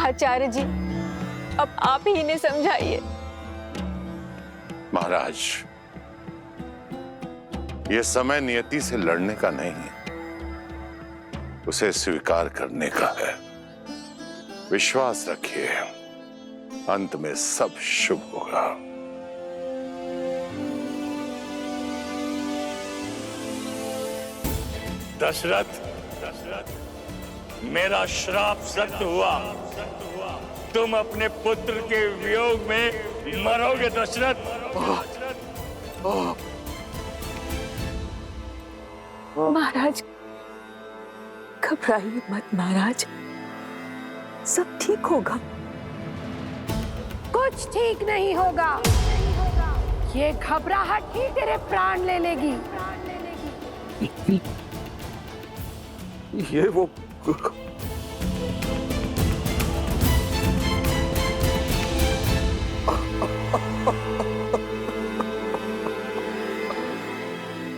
आचार्य जी, अब आप ही इन्हें समझाइए। महाराज, यह समय नियति से लड़ने का नहीं है, उसे स्वीकार करने का है। विश्वास रखिए, अंत में सब शुभ होगा। दशरथ, मेरा श्राप सत्य हुआ। तुम अपने पुत्र के वियोग में मरोगे दशरथ। महाराज घबराइए मत महाराज, सब ठीक होगा। कुछ ठीक नहीं होगा, ये घबराहट ही तेरे प्राण ले लेगी। ये वो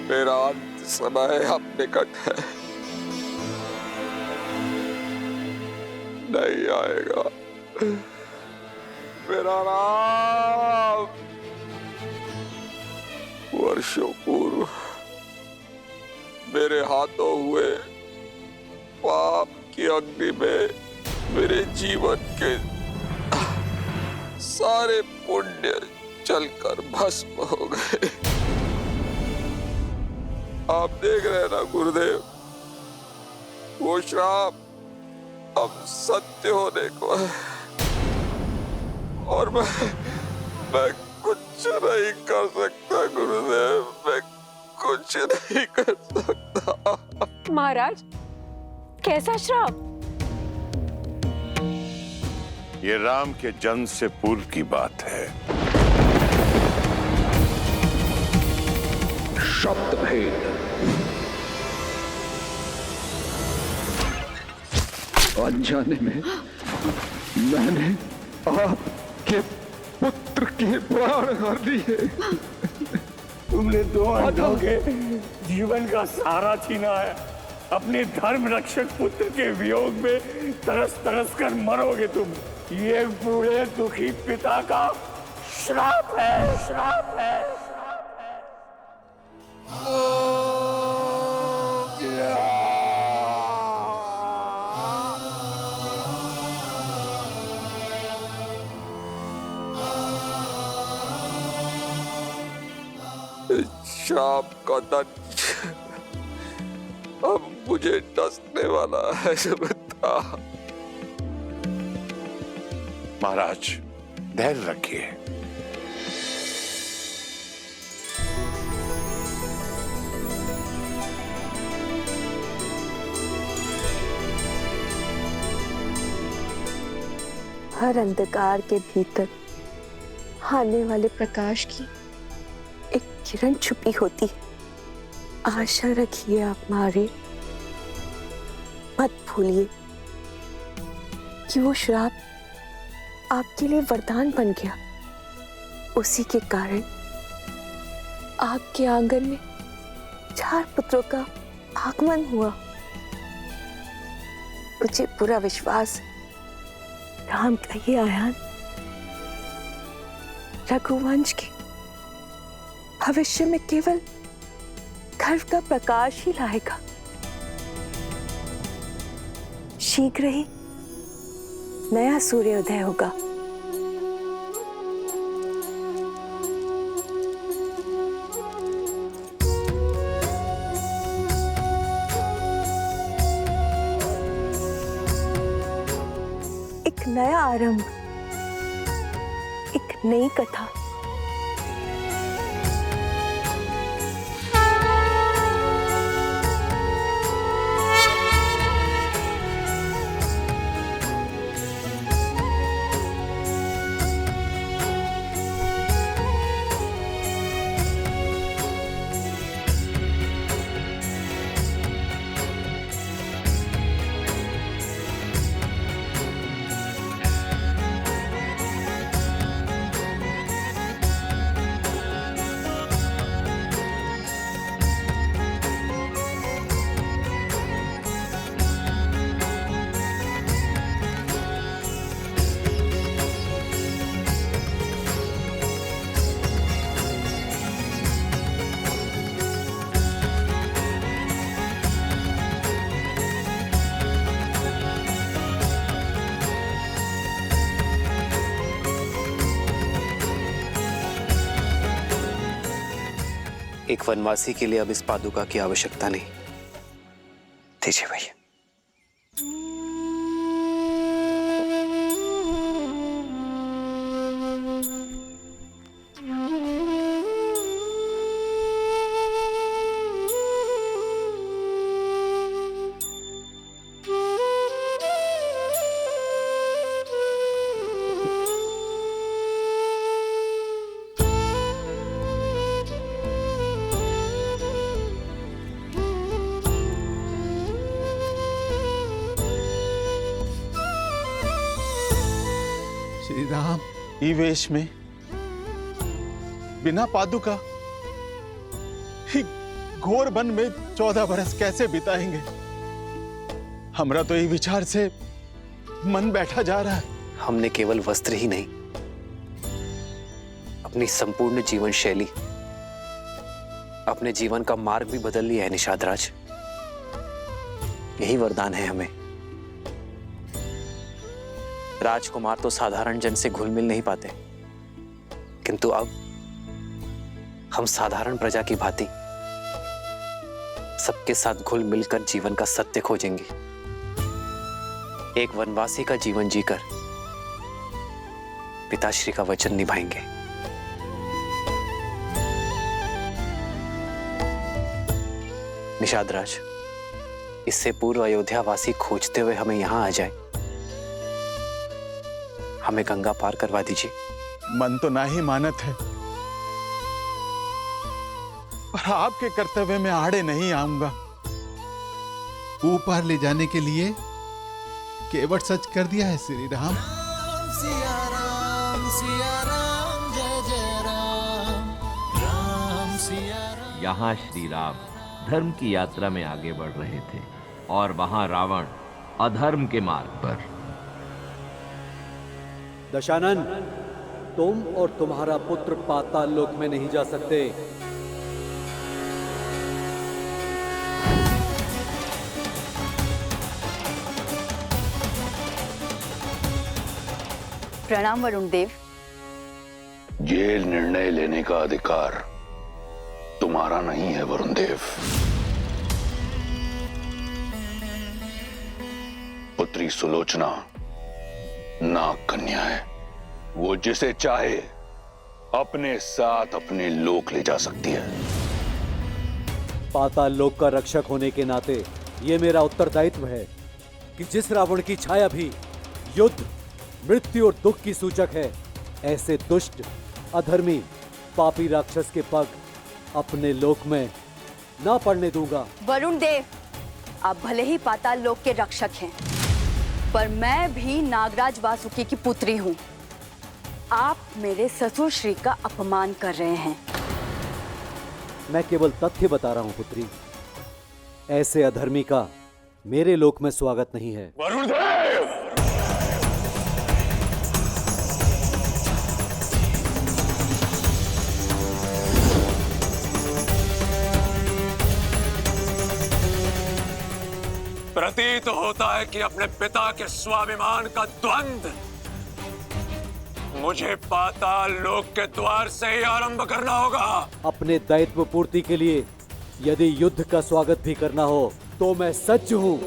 मेरा अंत समय अब निकट है, नहीं आएगा। मेरा राम, वर्षों पूर्व मेरे हाथों हुए पाप की अग्नि में मेरे जीवन के सारे पुण्य जलकर भस्म हो गए। आप देख रहे हैं ना गुरुदेव, वो श्राप अब सत्य होने को है और मैं कुछ नहीं कर सकता गुरुदेव, मैं कुछ नहीं कर सकता। महाराज, कैसा श्राप? ये राम के जन्म से पूर्व की बात है। शब्द भेद। अनजाने में मैंने आपके पुत्र के प्राण हर लिए। तुमने दो अंधों के जीवन का सहारा छीना है। अपने धर्म रक्षक पुत्र के वियोग में तरस तरस कर मरोगे तुम। ये बूढ़े दुखी पिता का श्राप है, श्राप है। श्राप का दंश अब मुझे डसने वाला है सुमित्रा। महाराज, धैर्य रखिए। हर अंधकार के भीतर आने वाले प्रकाश की एक किरण छुपी होती है। आशा रखिए आप मारे, मत भूलिए कि वो श्राप आपके लिए वरदान बन गया। उसी के कारण आपके आंगन में 4 पुत्रों का आगमन हुआ। मुझे पूरा विश्वास राम का ये आयान रघुवंश के भविष्य में केवल गर्व का प्रकाश ही लाएगा। शीघ्र ही नया सूर्योदय होगा। एक नया आरंभ, एक नई कथा। एक वनवासी के लिए अब इस पादुका की आवश्यकता नहीं। दीजिए भैया। श्री राम ई वेश में बिना पादुका ही घोर वन में 14 बरस कैसे बिताएंगे? हमरा तो ये विचार से मन बैठा जा रहा है। हमने केवल वस्त्र ही नहीं, अपनी संपूर्ण जीवन शैली, अपने जीवन का मार्ग भी बदल लिया है निषाद राज। यही वरदान है हमें। राजकुमार तो साधारण जन से घुल मिल नहीं पाते, किंतु अब हम साधारण प्रजा की भांति सबके साथ घुल मिलकर जीवन का सत्य खोजेंगे। एक वनवासी का जीवन जीकर पिताश्री का वचन निभाएंगे। निषाद राज, इससे पूर्व अयोध्यावासी खोजते हुए हमें यहां आ जाए, हमें गंगा पार करवा दीजिए। मन तो ना ही मानत है, पर आपके कर्तव्य में आड़े नहीं आऊंगा। ऊपर ले जाने के लिए केवट सच कर दिया है श्री राम। सिया राम जय जय राम, राम सिया राम। यहाँ श्री राम धर्म की यात्रा में आगे बढ़ रहे थे और वहां रावण अधर्म के मार्ग पर। दशानन, तुम और तुम्हारा पुत्र पाताल लोक में नहीं जा सकते। प्रणाम वरुण देव। ये निर्णय लेने का अधिकार तुम्हारा नहीं है वरुण देव। पुत्री सुलोचना नाग कन्या है, वो जिसे चाहे अपने साथ अपने लोक ले जा सकती है। पाताल लोक का रक्षक होने के नाते ये मेरा उत्तरदायित्व है कि जिस रावण की छाया भी युद्ध, मृत्यु और दुख की सूचक है, ऐसे दुष्ट, अधर्मी, पापी राक्षस के पग अपने लोक में ना पड़ने दूंगा। वरुण देव, आप भले ही पाताल लोक के रक्षक हैं, पर मैं भी नागराज वासुकी की पुत्री हूं। आप मेरे ससुर श्री का अपमान कर रहे हैं। मैं केवल तथ्य बता रहा हूं पुत्री, ऐसे अधर्मी का मेरे लोक में स्वागत नहीं है। वरुण देव! प्रतीत होता है कि अपने पिता के स्वाभिमान का द्वंद मुझे पाताल लोक के द्वार से ही आरंभ करना होगा। अपने दायित्व पूर्ति के लिए यदि युद्ध का स्वागत भी करना हो तो मैं सज्ज हूं।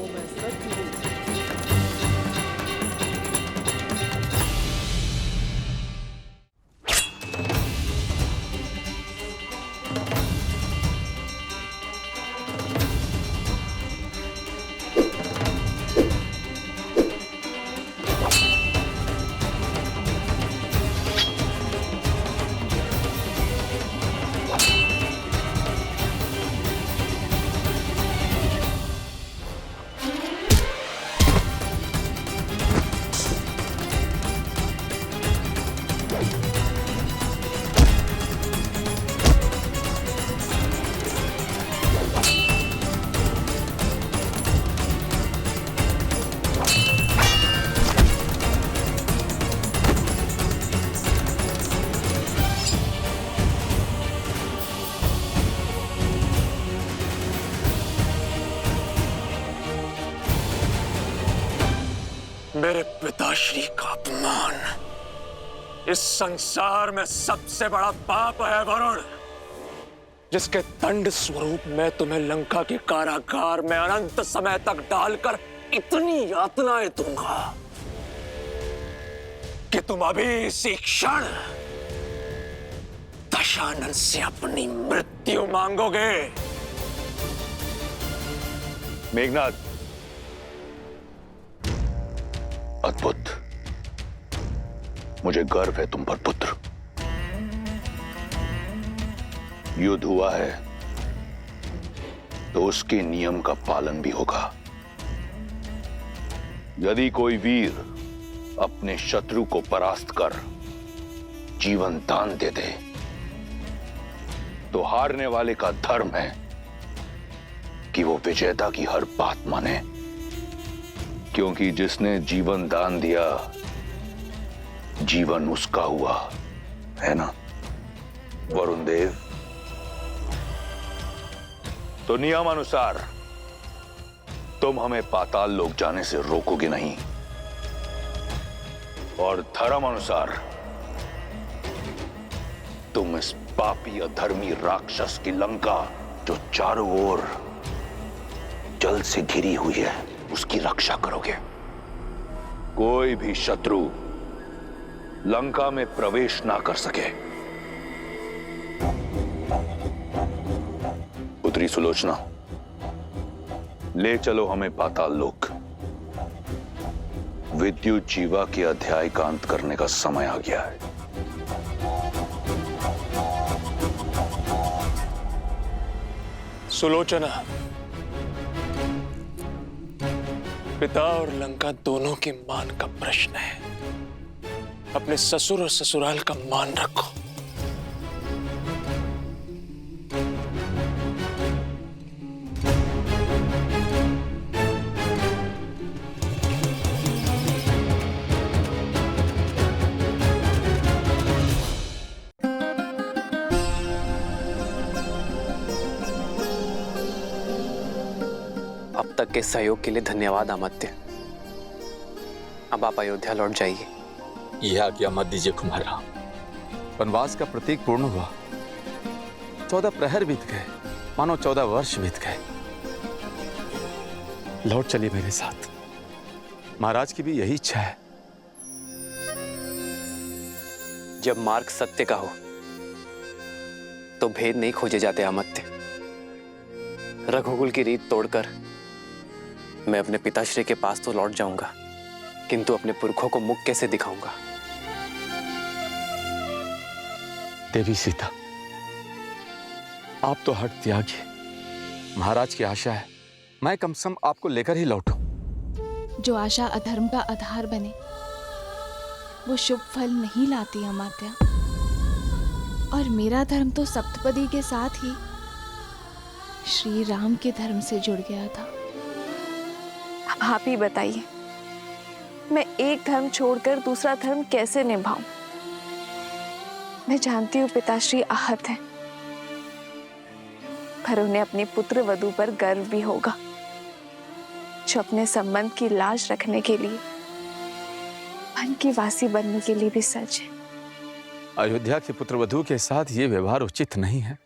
मेरे पिताश्री का अपमान इस संसार में सबसे बड़ा पाप है वरुण, जिसके दंड स्वरूप मैं तुम्हें लंका के कारागार में अनंत समय तक डालकर इतनी यातनाएं दूंगा कि तुम अभी इसी क्षण दशानन से अपनी मृत्यु मांगोगे। मेघनाद, अद्भुत, मुझे गर्व है तुम पर पुत्र। युद्ध हुआ है तो उसके नियम का पालन भी होगा। यदि कोई वीर अपने शत्रु को परास्त कर जीवन दान दे दे तो हारने वाले का धर्म है कि वो विजेता की हर बात माने, क्योंकि जिसने जीवन दान दिया जीवन उसका हुआ है ना वरुण देव? तो नियमानुसार तुम हमें पाताल लोक जाने से रोकोगे नहीं, और धर्म अनुसार तुम इस पापी अधर्मी राक्षस की लंका जो चारों ओर जल से घिरी हुई है उसकी रक्षा करोगे। कोई भी शत्रु लंका में प्रवेश ना कर सके। पुत्री सुलोचना, ले चलो हमें पाताल लोक। विद्युत जीवा के अध्याय का अंत करने का समय आ गया है। सुलोचना, पिता और लंका दोनों की मान का प्रश्न है। अपने ससुर और ससुराल का मान रखो। अब तक के सहयोग के लिए धन्यवाद अमात्य। अब आप अयोध्या लौट जाइए। यह आज्ञा मत दीजिए कुमार राम। वनवास का प्रतीक पूर्ण हुआ। 14 प्रहर बीत गए, मानो 14 वर्ष बीत गए। लौट चलिए मेरे साथ। महाराज की भी यही इच्छा है। जब मार्ग सत्य का हो तो भेद नहीं खोजे जाते अमात्य। रघुकुल की रीत तोड़कर मैं अपने पिताश्री के पास तो लौट जाऊंगा, किंतु अपने पुरखों को मुख कैसे दिखाऊंगा? देवी सीता, आप तो हट त्यागी। महाराज की आशा है, मैं कम से कम आपको लेकर ही लौटूं। जो आशा अधर्म का आधार बने वो शुभ फल नहीं लाती अमात्या। और मेरा धर्म तो सप्तपदी के साथ ही श्री राम के धर्म से जुड़ गया था। अब आप ही बताइए, मैं एक धर्म छोड़कर दूसरा धर्म कैसे निभाऊं? मैं जानती हूँ पिताश्री आहत हैं, पर उन्हें अपनी पुत्र वधू पर गर्व भी होगा, जो अपने संबंध की लाज रखने के लिए मन की वासी बनने के लिए भी सच है। अयोध्या के पुत्रवधू के साथ ये व्यवहार उचित नहीं है।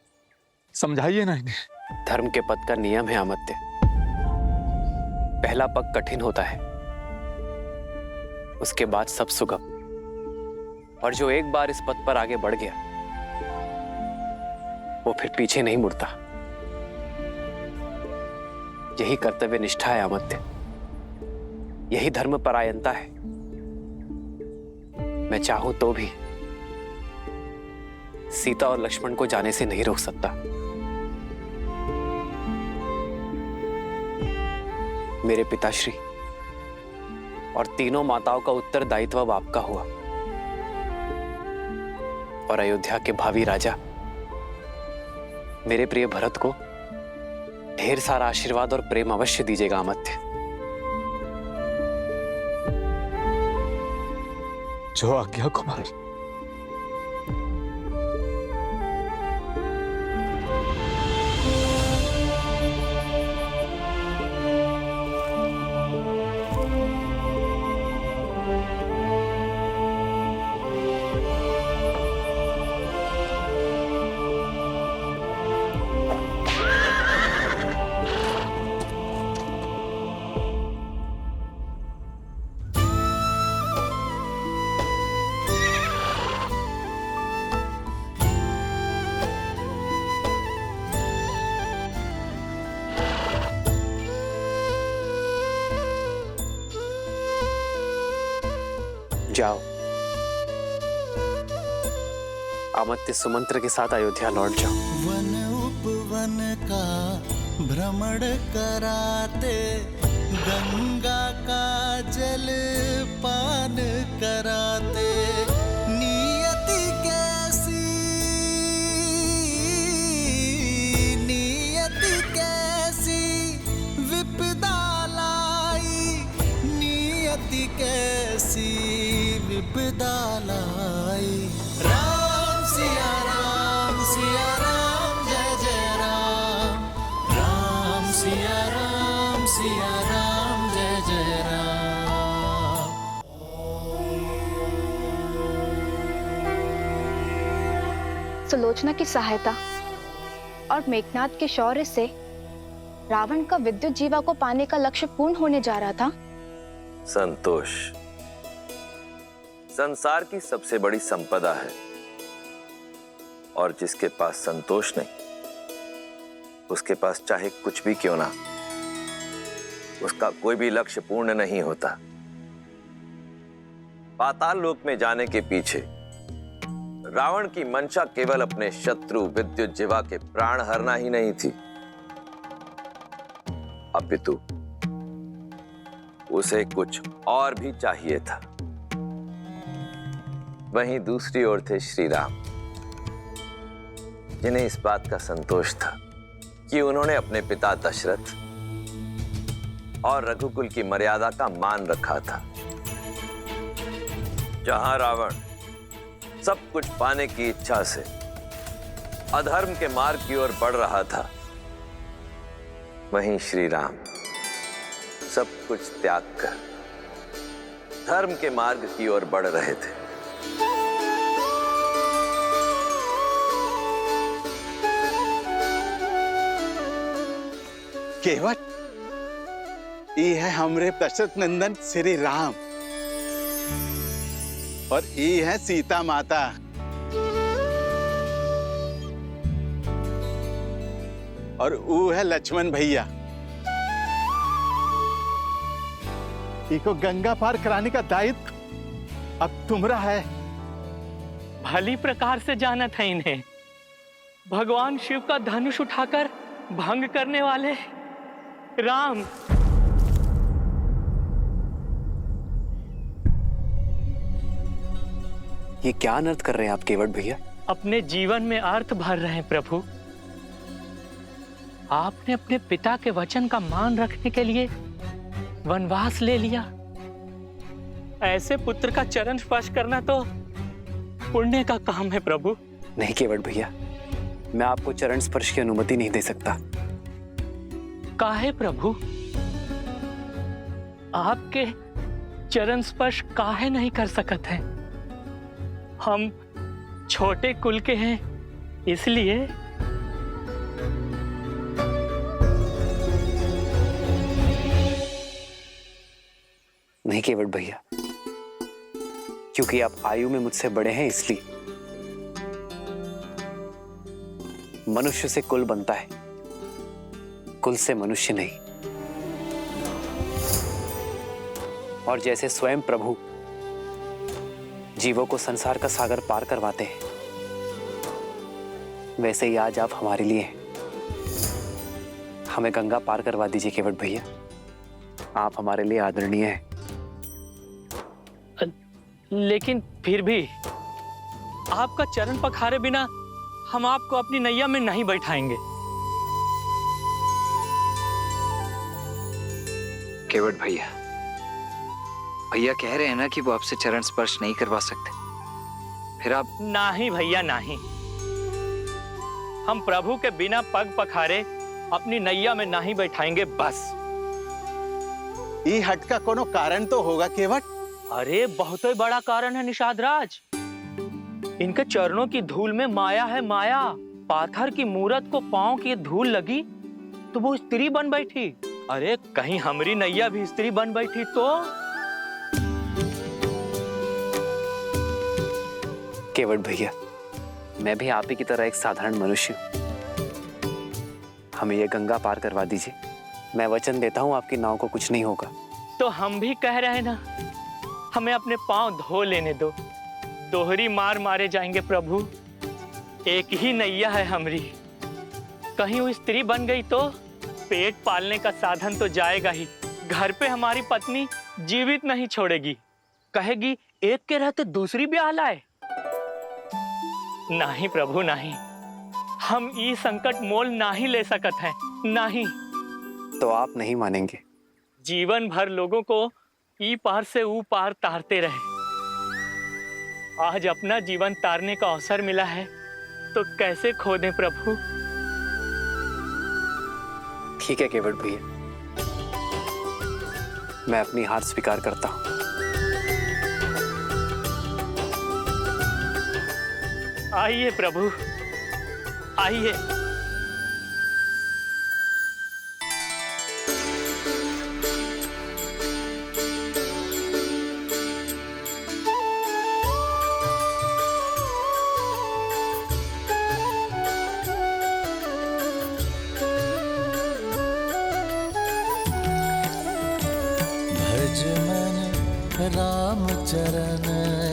समझाइए ना इन्हें। धर्म के पद का नियम है अमात्य। पहला पग कठिन होता है, उसके बाद सब सुगम। और जो एक बार इस पद पर आगे बढ़ गया वो फिर पीछे नहीं मुड़ता। यही कर्तव्य निष्ठा है अमात्य, यही धर्म परायणता है। मैं चाहूं तो भी सीता और लक्ष्मण को जाने से नहीं रोक सकता। मेरे पिताश्री और तीनों माताओं का उत्तरदायित्व अब आपका हुआ, और अयोध्या के भावी राजा मेरे प्रिय भरत को ढेर सारा आशीर्वाद और प्रेम अवश्य दीजिएगा अमात्य। जो आज्ञा कुमार। जाओ, अमात्य सुमंत्र के साथ अयोध्या लौट जाओ। वन उपवन का भ्रमण कराते, गंगा का जल पान कराते, नियति कैसी विपदा लाई, नियति कैसी विपदा विपदा लाई। राम सिया राम जय जय राम। राम सिया राम जय जय राम। सुलोचना की सहायता और मेघनाद के शौर्य से रावण का विद्युत जीवा को पाने का लक्ष्य पूर्ण होने जा रहा था। संतोष संसार की सबसे बड़ी संपदा है, और जिसके पास संतोष नहीं उसके पास चाहे कुछ भी क्यों ना, उसका कोई भी लक्ष्य पूर्ण नहीं होता। पाताल लोक में जाने के पीछे रावण की मंशा केवल अपने शत्रु विद्युत जीवा के प्राण हरना ही नहीं थी, अपितु उसे कुछ और भी चाहिए था। वहीं दूसरी ओर थे श्री राम, जिन्हें इस बात का संतोष था कि उन्होंने अपने पिता दशरथ और रघुकुल की मर्यादा का मान रखा था। जहां रावण सब कुछ पाने की इच्छा से अधर्म के मार्ग की ओर बढ़ रहा था, वहीं श्री राम सब कुछ त्याग कर धर्म के मार्ग की ओर बढ़ रहे थे। केवट ये है हमरे दशरथ नंदन श्री राम, और ये है सीता माता। और वो है लक्ष्मण भैया। इको गंगा पार कराने का दायित्व अब तुम्हारा है। भली प्रकार से जाना था इन्हें। भगवान शिव का धनुष उठाकर भंग करने वाले राम। ये क्या अनर्थ कर रहे हैं आप केवट भैया? अपने जीवन में अर्थ भर रहे हैं प्रभु। आपने अपने पिता के वचन का मान रखने के लिए वनवास ले लिया। ऐसे पुत्र का चरण स्पर्श करना तो पुण्य का काम है प्रभु। नहीं केवट भैया, मैं आपको चरण स्पर्श की अनुमति नहीं दे सकता। काहे प्रभु? आपके चरण स्पर्श काहे नहीं कर सकते हैं? हम छोटे कुल के हैं, इसलिए। नहीं केवट भैया, क्योंकि आप आयु में मुझसे बड़े हैं इसलिए। मनुष्य से कुल बनता है, कुल से मनुष्य नहीं। और जैसे स्वयं प्रभु जीवों को संसार का सागर पार करवाते हैं, वैसे ही आज आप हमारे लिए हैं। हमें गंगा पार करवा दीजिए केवट भैया, आप हमारे लिए आदरणीय हैं। लेकिन फिर भी आपका चरण पखारे बिना हम आपको अपनी नैया में नहीं बैठाएंगे। केवट भैया, भैया कह रहे हैं ना कि वो आपसे चरण स्पर्श नहीं करवा सकते, फिर आप। नहीं भैया नहीं, हम प्रभु के बिना पग पखारे अपनी नैया में नहीं बैठाएंगे बस। ये हट का कोनो कारण तो होगा केवट? अरे बहुत ही बड़ा कारण है निषाद राज। इनके चरणों की धूल में माया है, माया। पाथर की मूरत को पांव की धूल लगी तो वो स्त्री बन बैठी। अरे कहीं हमारी नैया भी स्त्री बन बैठी तो? केवट भैया, मैं भी आप ही की तरह एक साधारण मनुष्य हूं। हमें ये गंगा पार करवा दीजिए। मैं वचन देता हूं आपकी नाव को कुछ नहीं होगा। तो हम भी कह रहे हैं ना, हमें अपने पांव धो लेने दो। दोहरी मार मारे जाएंगे प्रभु। एक ही नैया है हमरी, कहीं वो स्त्री बन गई तो पेट पालने का साधन तो जाएगा ही। घर पे हमारी पत्नी जीवित नहीं छोड़ेगी, कहेगी एक के रहते दूसरी ब्याह लाए। नहीं प्रभु नहीं, हम ये संकट मोल नहीं ले सकत हैं, नहीं। तो आप नहीं मानेंगे? जीवन भर लोगों को ई पार से ऊ पार तारते रहे, आज अपना जीवन तारने का अवसर मिला है तो कैसे खो दें प्रभु। ठीक है केवट भैया, मैं अपनी हार स्वीकार करता हूं। आइए प्रभु, आइए। भज मन राम चरण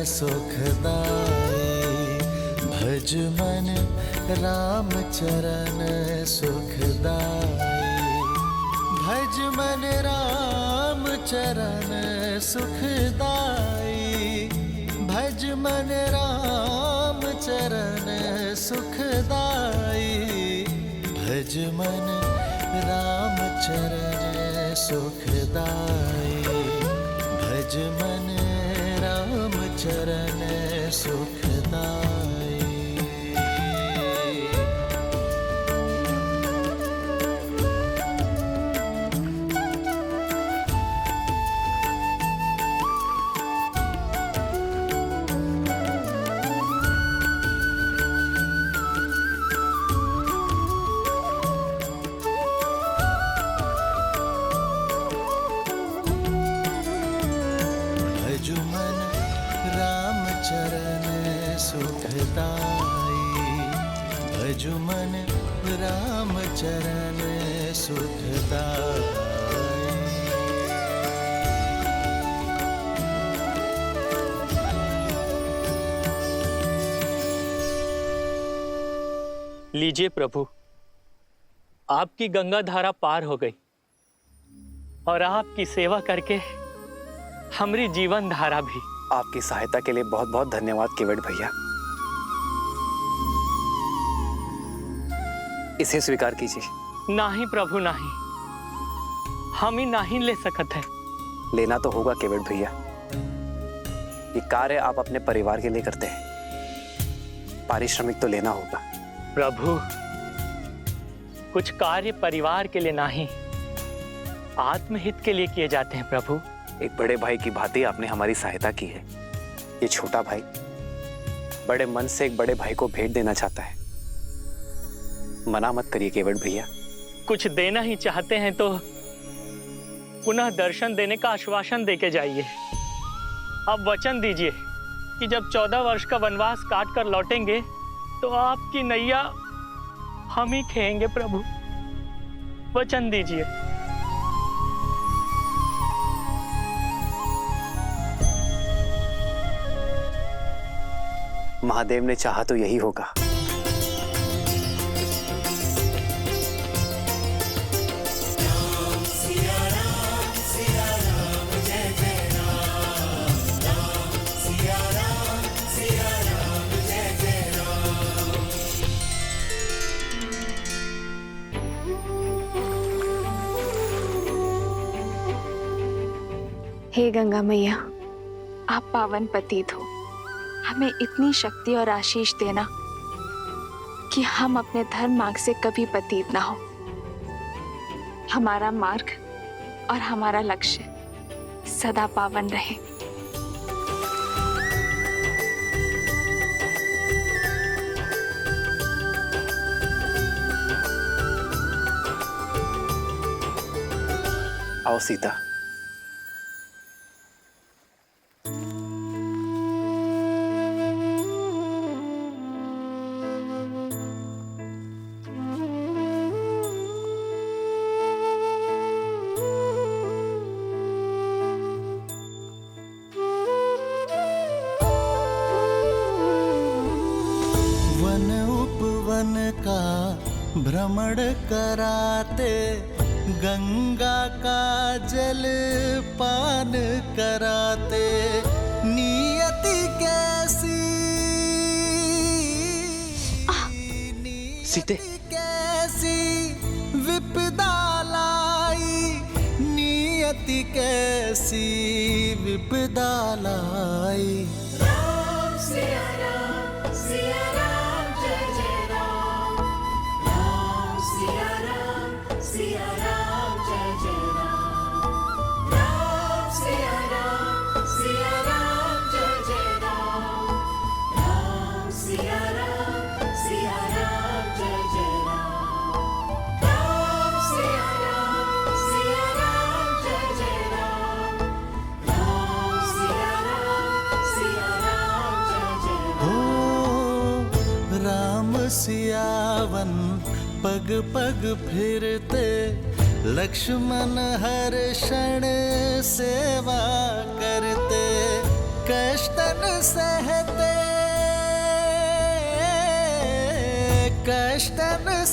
सुखदाई, भज मन राम चरण सुखदाई, भज मन राम चरण सुखदाई, भज मन राम चरण सुखदाई, भज मन राम चरण सुखदाई, भज मन राम चरण सुखदाई। भज मन राम चरण सुखदाई, भज मन राम चरण सुखदाई। लीजिए प्रभु, आपकी गंगा धारा पार हो गई और आपकी सेवा करके हमारी जीवन धारा भी। आपकी सहायता के लिए बहुत बहुत धन्यवाद केवट भैया। इसे स्वीकार कीजिए। नहीं प्रभु नहीं, हम ही नहीं ले सकते हैं। लेना तो होगा केवट भैया, ये कार्य आप अपने परिवार के लिए करते हैं, पारिश्रमिक तो लेना होगा। प्रभु, कुछ कार्य परिवार के लिए नहीं, आत्महित के लिए किए जाते हैं प्रभु। एक बड़े भाई की भांति आपने हमारी सहायता की है। ये छोटा भाई बड़े मन से एक बड़े भाई को भेंट देना चाहता है, मना मत करिए केवट भैया। कुछ देना ही चाहते हैं तो पुनः दर्शन देने का आश्वासन देके जाइए। अब वचन दीजिए कि जब 14 वर्ष का वनवास काट कर लौटेंगे तो आपकी नैया हम ही खेएंगे प्रभु। वचन दीजिए। महादेव ने चाहा तो यही होगा। हे गंगा मैया, आप पावन पतित हो, हमें इतनी शक्ति और आशीष देना कि हम अपने धर्म मार्ग से कभी पतित ना हो। हमारा मार्ग और हमारा लक्ष्य सदा पावन रहे। आओ सीता। का भ्रमण कराते, गंगा का जल पान कराते, नियति कैसी सीते कैसी विपदा लाई, नियति कैसी विपदा लाई। सिया राम जय जय राम राम सिया राम जय जय राम राम सिया राम जय जय राम राम सिया राम जय जय राम राम सिया राम जय जय राम राम सिया राम जय जय राम। राम सियावन पग पग फिरते लक्ष्मण हर क्षण सेवा करते कष्टन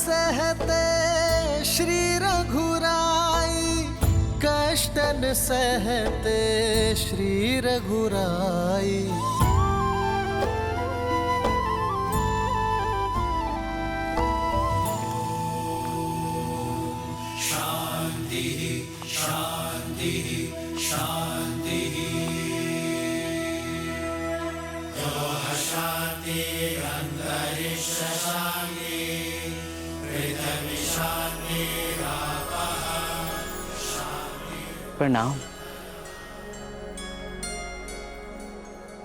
सहते श्री रघुराई कष्टन सहते श्री रघुराई। शांति शांति शांति शांति अंतरिक्ष शांति पृथ्वी शांति प्रणाम।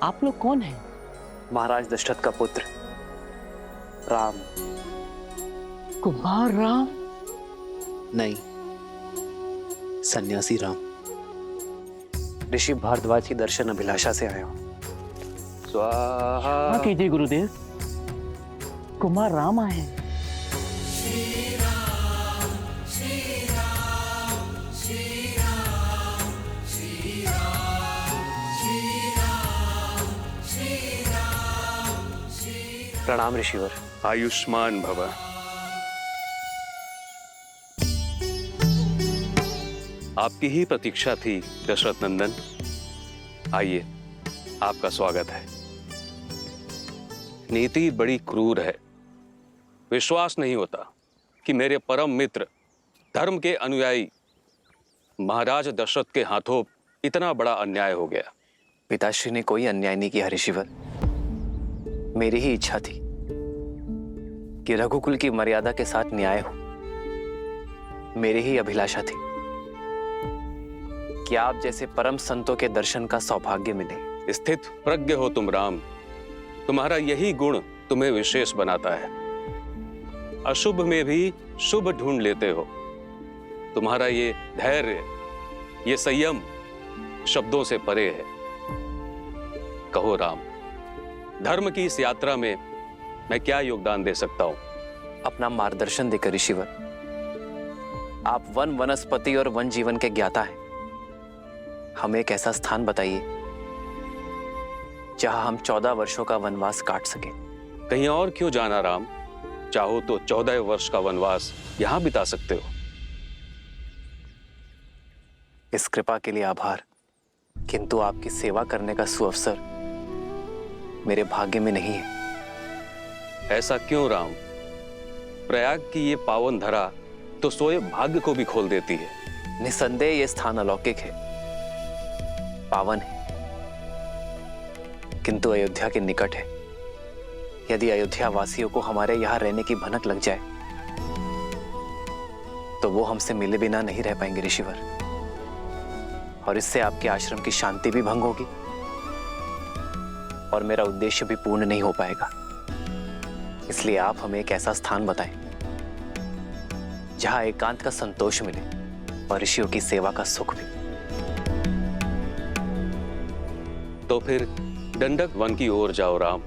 आप लोग कौन हैं? महाराज दशरथ का पुत्र राम। कुमार राम? नहीं, सन्यासी राम। ऋषि भारद्वाज की दर्शन अभिलाषा से आया हूं। स्वाहा। कीजिए गुरुदेव, कुमार राम आए हैं। प्रणाम ऋषिवर। आयुष्मान भव। आपकी ही प्रतीक्षा थी दशरथ नंदन। आइए, आपका स्वागत है। नीति बड़ी क्रूर है। विश्वास नहीं होता कि मेरे परम मित्र धर्म के अनुयायी महाराज दशरथ के हाथों इतना बड़ा अन्याय हो गया। पिताश्री ने कोई अन्याय नहीं किया ऋषिवर। मेरी ही इच्छा थी कि रघुकुल की मर्यादा के साथ न्याय हो। मेरी ही अभिलाषा थी कि आप जैसे परम संतों के दर्शन का सौभाग्य मिले। स्थित प्रज्ञ हो तुम राम। तुम्हारा यही गुण तुम्हें विशेष बनाता है। अशुभ में भी शुभ ढूंढ लेते हो। तुम्हारा ये धैर्य, ये संयम शब्दों से परे है। कहो राम, धर्म की इस यात्रा में मैं क्या योगदान दे सकता हूं? अपना मार्गदर्शन देकर ऋषिवर। आप वन वनस्पति और वन जीवन के ज्ञाता हैं। हमें एक ऐसा स्थान बताइए जहां हम 14 वर्षों का वनवास काट सके। कहीं और क्यों जाना राम? चाहो तो 14 वर्ष का वनवास यहां बिता सकते हो। इस कृपा के लिए आभार, किंतु आपकी सेवा करने का सुअवसर मेरे भाग्य में नहीं है। ऐसा क्यों राम? प्रयाग की ये पावन धरा तो सोए भाग्य को भी खोल देती है। निसंदेह ये स्थान अलौकिक है, पावन है, किंतु अयोध्या के निकट है। यदि अयोध्या वासियों को हमारे यहां रहने की भनक लग जाए तो वो हमसे मिले बिना नहीं रह पाएंगे ऋषिवर, और इससे आपके आश्रम की शांति भी भंग होगी और मेरा उद्देश्य भी पूर्ण नहीं हो पाएगा। इसलिए आप हमें एक ऐसा स्थान बताएं जहां एकांत का संतोष मिले और ऋषियों की सेवा का सुख भी। तो फिर दंडक वन की ओर जाओ राम,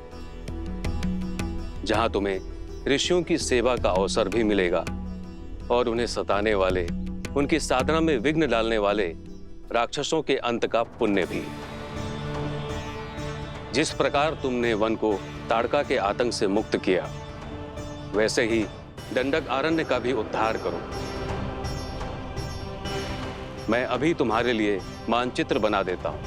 जहां तुम्हें ऋषियों की सेवा का अवसर भी मिलेगा और उन्हें सताने वाले, उनकी साधना में विघ्न डालने वाले राक्षसों के अंत का पुण्य भी। जिस प्रकार तुमने वन को ताड़का के आतंक से मुक्त किया, वैसे ही दंडक आरण्य का भी उद्धार करो। मैं अभी तुम्हारे लिए मानचित्र बना देता हूं।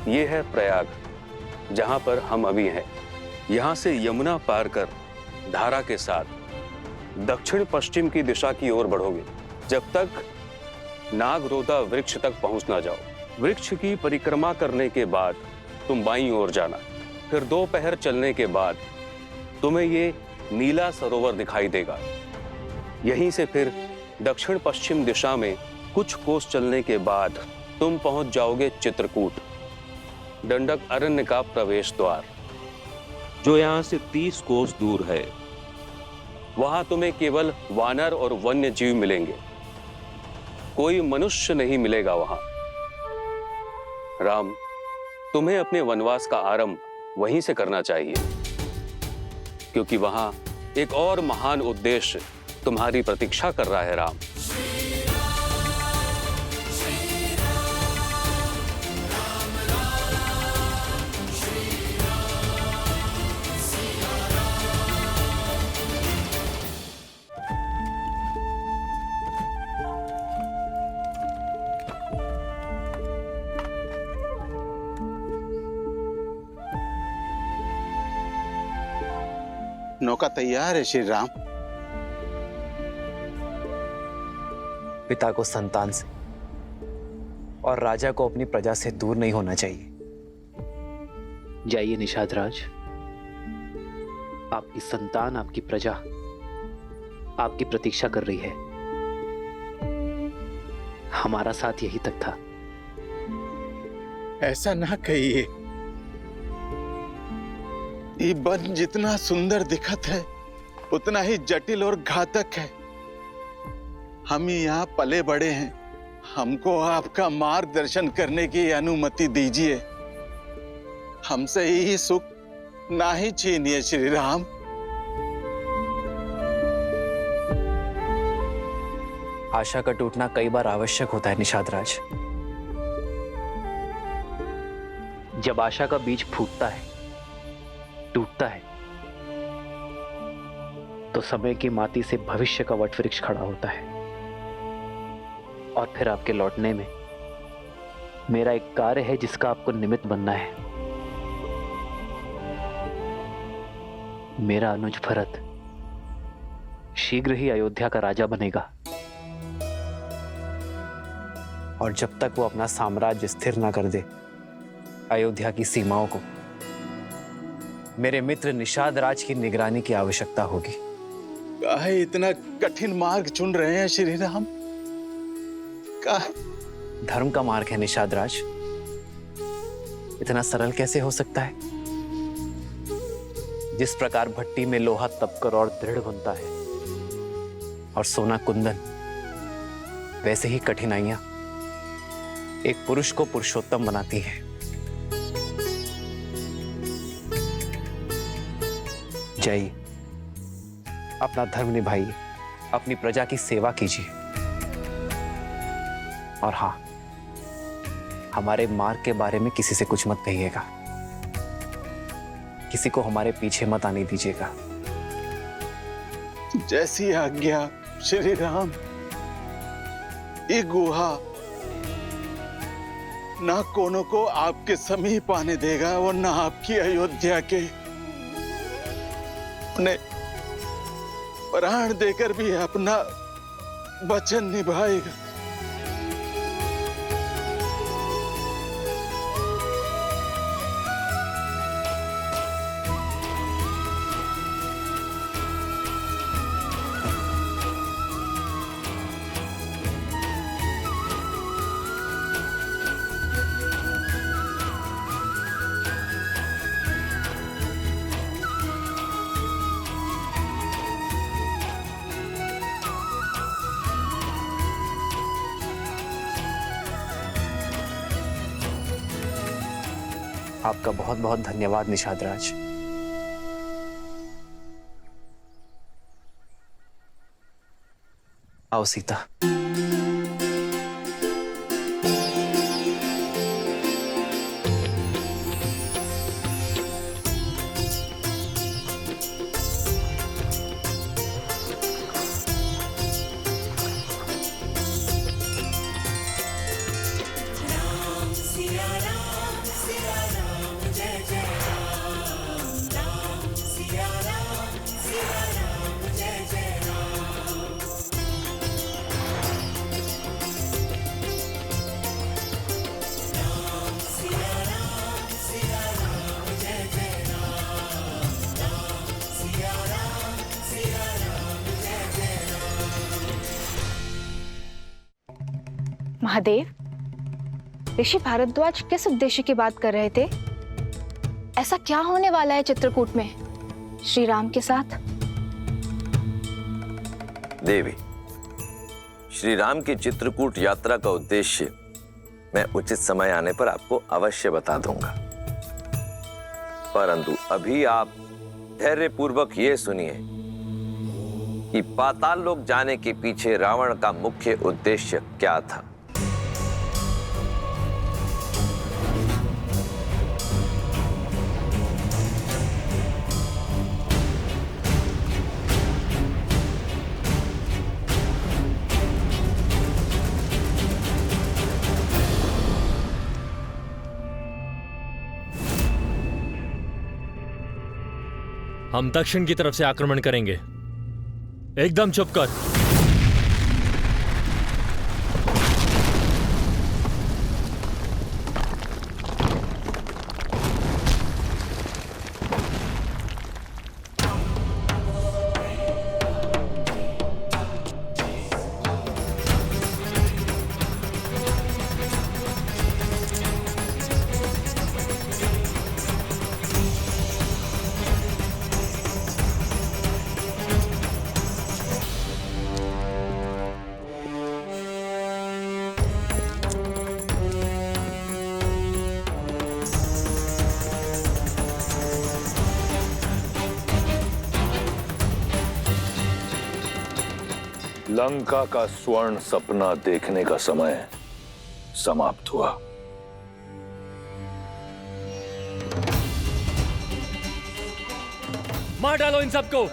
ये है प्रयाग, जहां पर हम अभी हैं। यहां से यमुना पार कर धारा के साथ दक्षिण पश्चिम की दिशा की ओर बढ़ोगे, जब तक नागरोदा वृक्ष तक पहुंच ना जाओ। वृक्ष की परिक्रमा करने के बाद तुम बाईं ओर जाना। फिर 2 पहर चलने के बाद तुम्हें ये नीला सरोवर दिखाई देगा। यहीं से फिर दक्षिण पश्चिम दिशा में कुछ कोस चलने के बाद तुम पहुंच जाओगे चित्रकूट, दंडक अरण्य का प्रवेश द्वार, जो यहाँ से 30 कोस दूर है। वहां तुम्हें केवल वानर और वन्य जीव मिलेंगे, कोई मनुष्य नहीं मिलेगा वहां। राम, तुम्हें अपने वनवास का आरंभ वहीं से करना चाहिए, क्योंकि वहां एक और महान उद्देश्य तुम्हारी प्रतीक्षा कर रहा है। राम, नौका तैयार है श्री राम। पिता को संतान से और राजा को अपनी प्रजा से दूर नहीं होना चाहिए। जाइए निषाद राज, आपकी संतान, आपकी प्रजा आपकी प्रतीक्षा कर रही है। हमारा साथ यही तक था। ऐसा ना कहिए, ये वन जितना सुंदर दिखत है उतना ही जटिल और घातक है। हम यहाँ पले बड़े हैं, हमको आपका मार्गदर्शन करने की अनुमति दीजिए। हमसे यही सुख ना ही छीनिए श्री राम। आशा का टूटना कई बार आवश्यक होता है निषाद राज। जब आशा का बीज फूटता है, टूटता है, तो समय की माटी से भविष्य का वटवृक्ष खड़ा होता है। और फिर आपके लौटने में मेरा एक कार्य है जिसका आपको निमित्त बनना है। मेरा अनुज भरत शीघ्र ही अयोध्या का राजा बनेगा, और जब तक वो अपना साम्राज्य स्थिर ना कर दे अयोध्या की सीमाओं को, मेरे मित्र निषाद राज की निगरानी की आवश्यकता होगी। काहे इतना कठिन मार्ग चुन रहे हैं श्री राम? धर्म का मार्ग है निषाद राज, इतना सरल कैसे हो सकता है? जिस प्रकार भट्टी में लोहा तपकर और दृढ़ बनता है और सोना कुंदन, वैसे ही कठिनाइयां एक पुरुष को पुरुषोत्तम बनाती है। जाइए, अपना धर्म निभाइए, अपनी प्रजा की सेवा कीजिए, और हां, हमारे मार्ग के बारे में किसी से कुछ मत कहिएगा, किसी को हमारे पीछे मत आने दीजिएगा। जैसी आज्ञा श्री राम। ये गुहा ना कोनो को आपके समीप आने देगा और ना आपकी अयोध्या के अपने प्राण देकर भी अपना वचन निभाएगा। आपका बहुत बहुत धन्यवाद निषाद राज। आओ सीता। राम सिया राम सिया महादेव, ऋषि भारद्वाज किस उद्देश्य की बात कर रहे थे? ऐसा क्या होने वाला है चित्रकूट में श्री राम के साथ? देवी, श्री राम की चित्रकूट यात्रा का उद्देश्य मैं उचित समय आने पर आपको अवश्य बता दूंगा, परंतु अभी आप धैर्यपूर्वक ये सुनिए कि पाताल लोक जाने के पीछे रावण का मुख्य उद्देश्य क्या था। हम दक्षिण की तरफ से आक्रमण करेंगे। एकदम चुप कर। लंका का स्वर्ण सपना देखने का समय समाप्त हुआ। मार डालो इन सबको।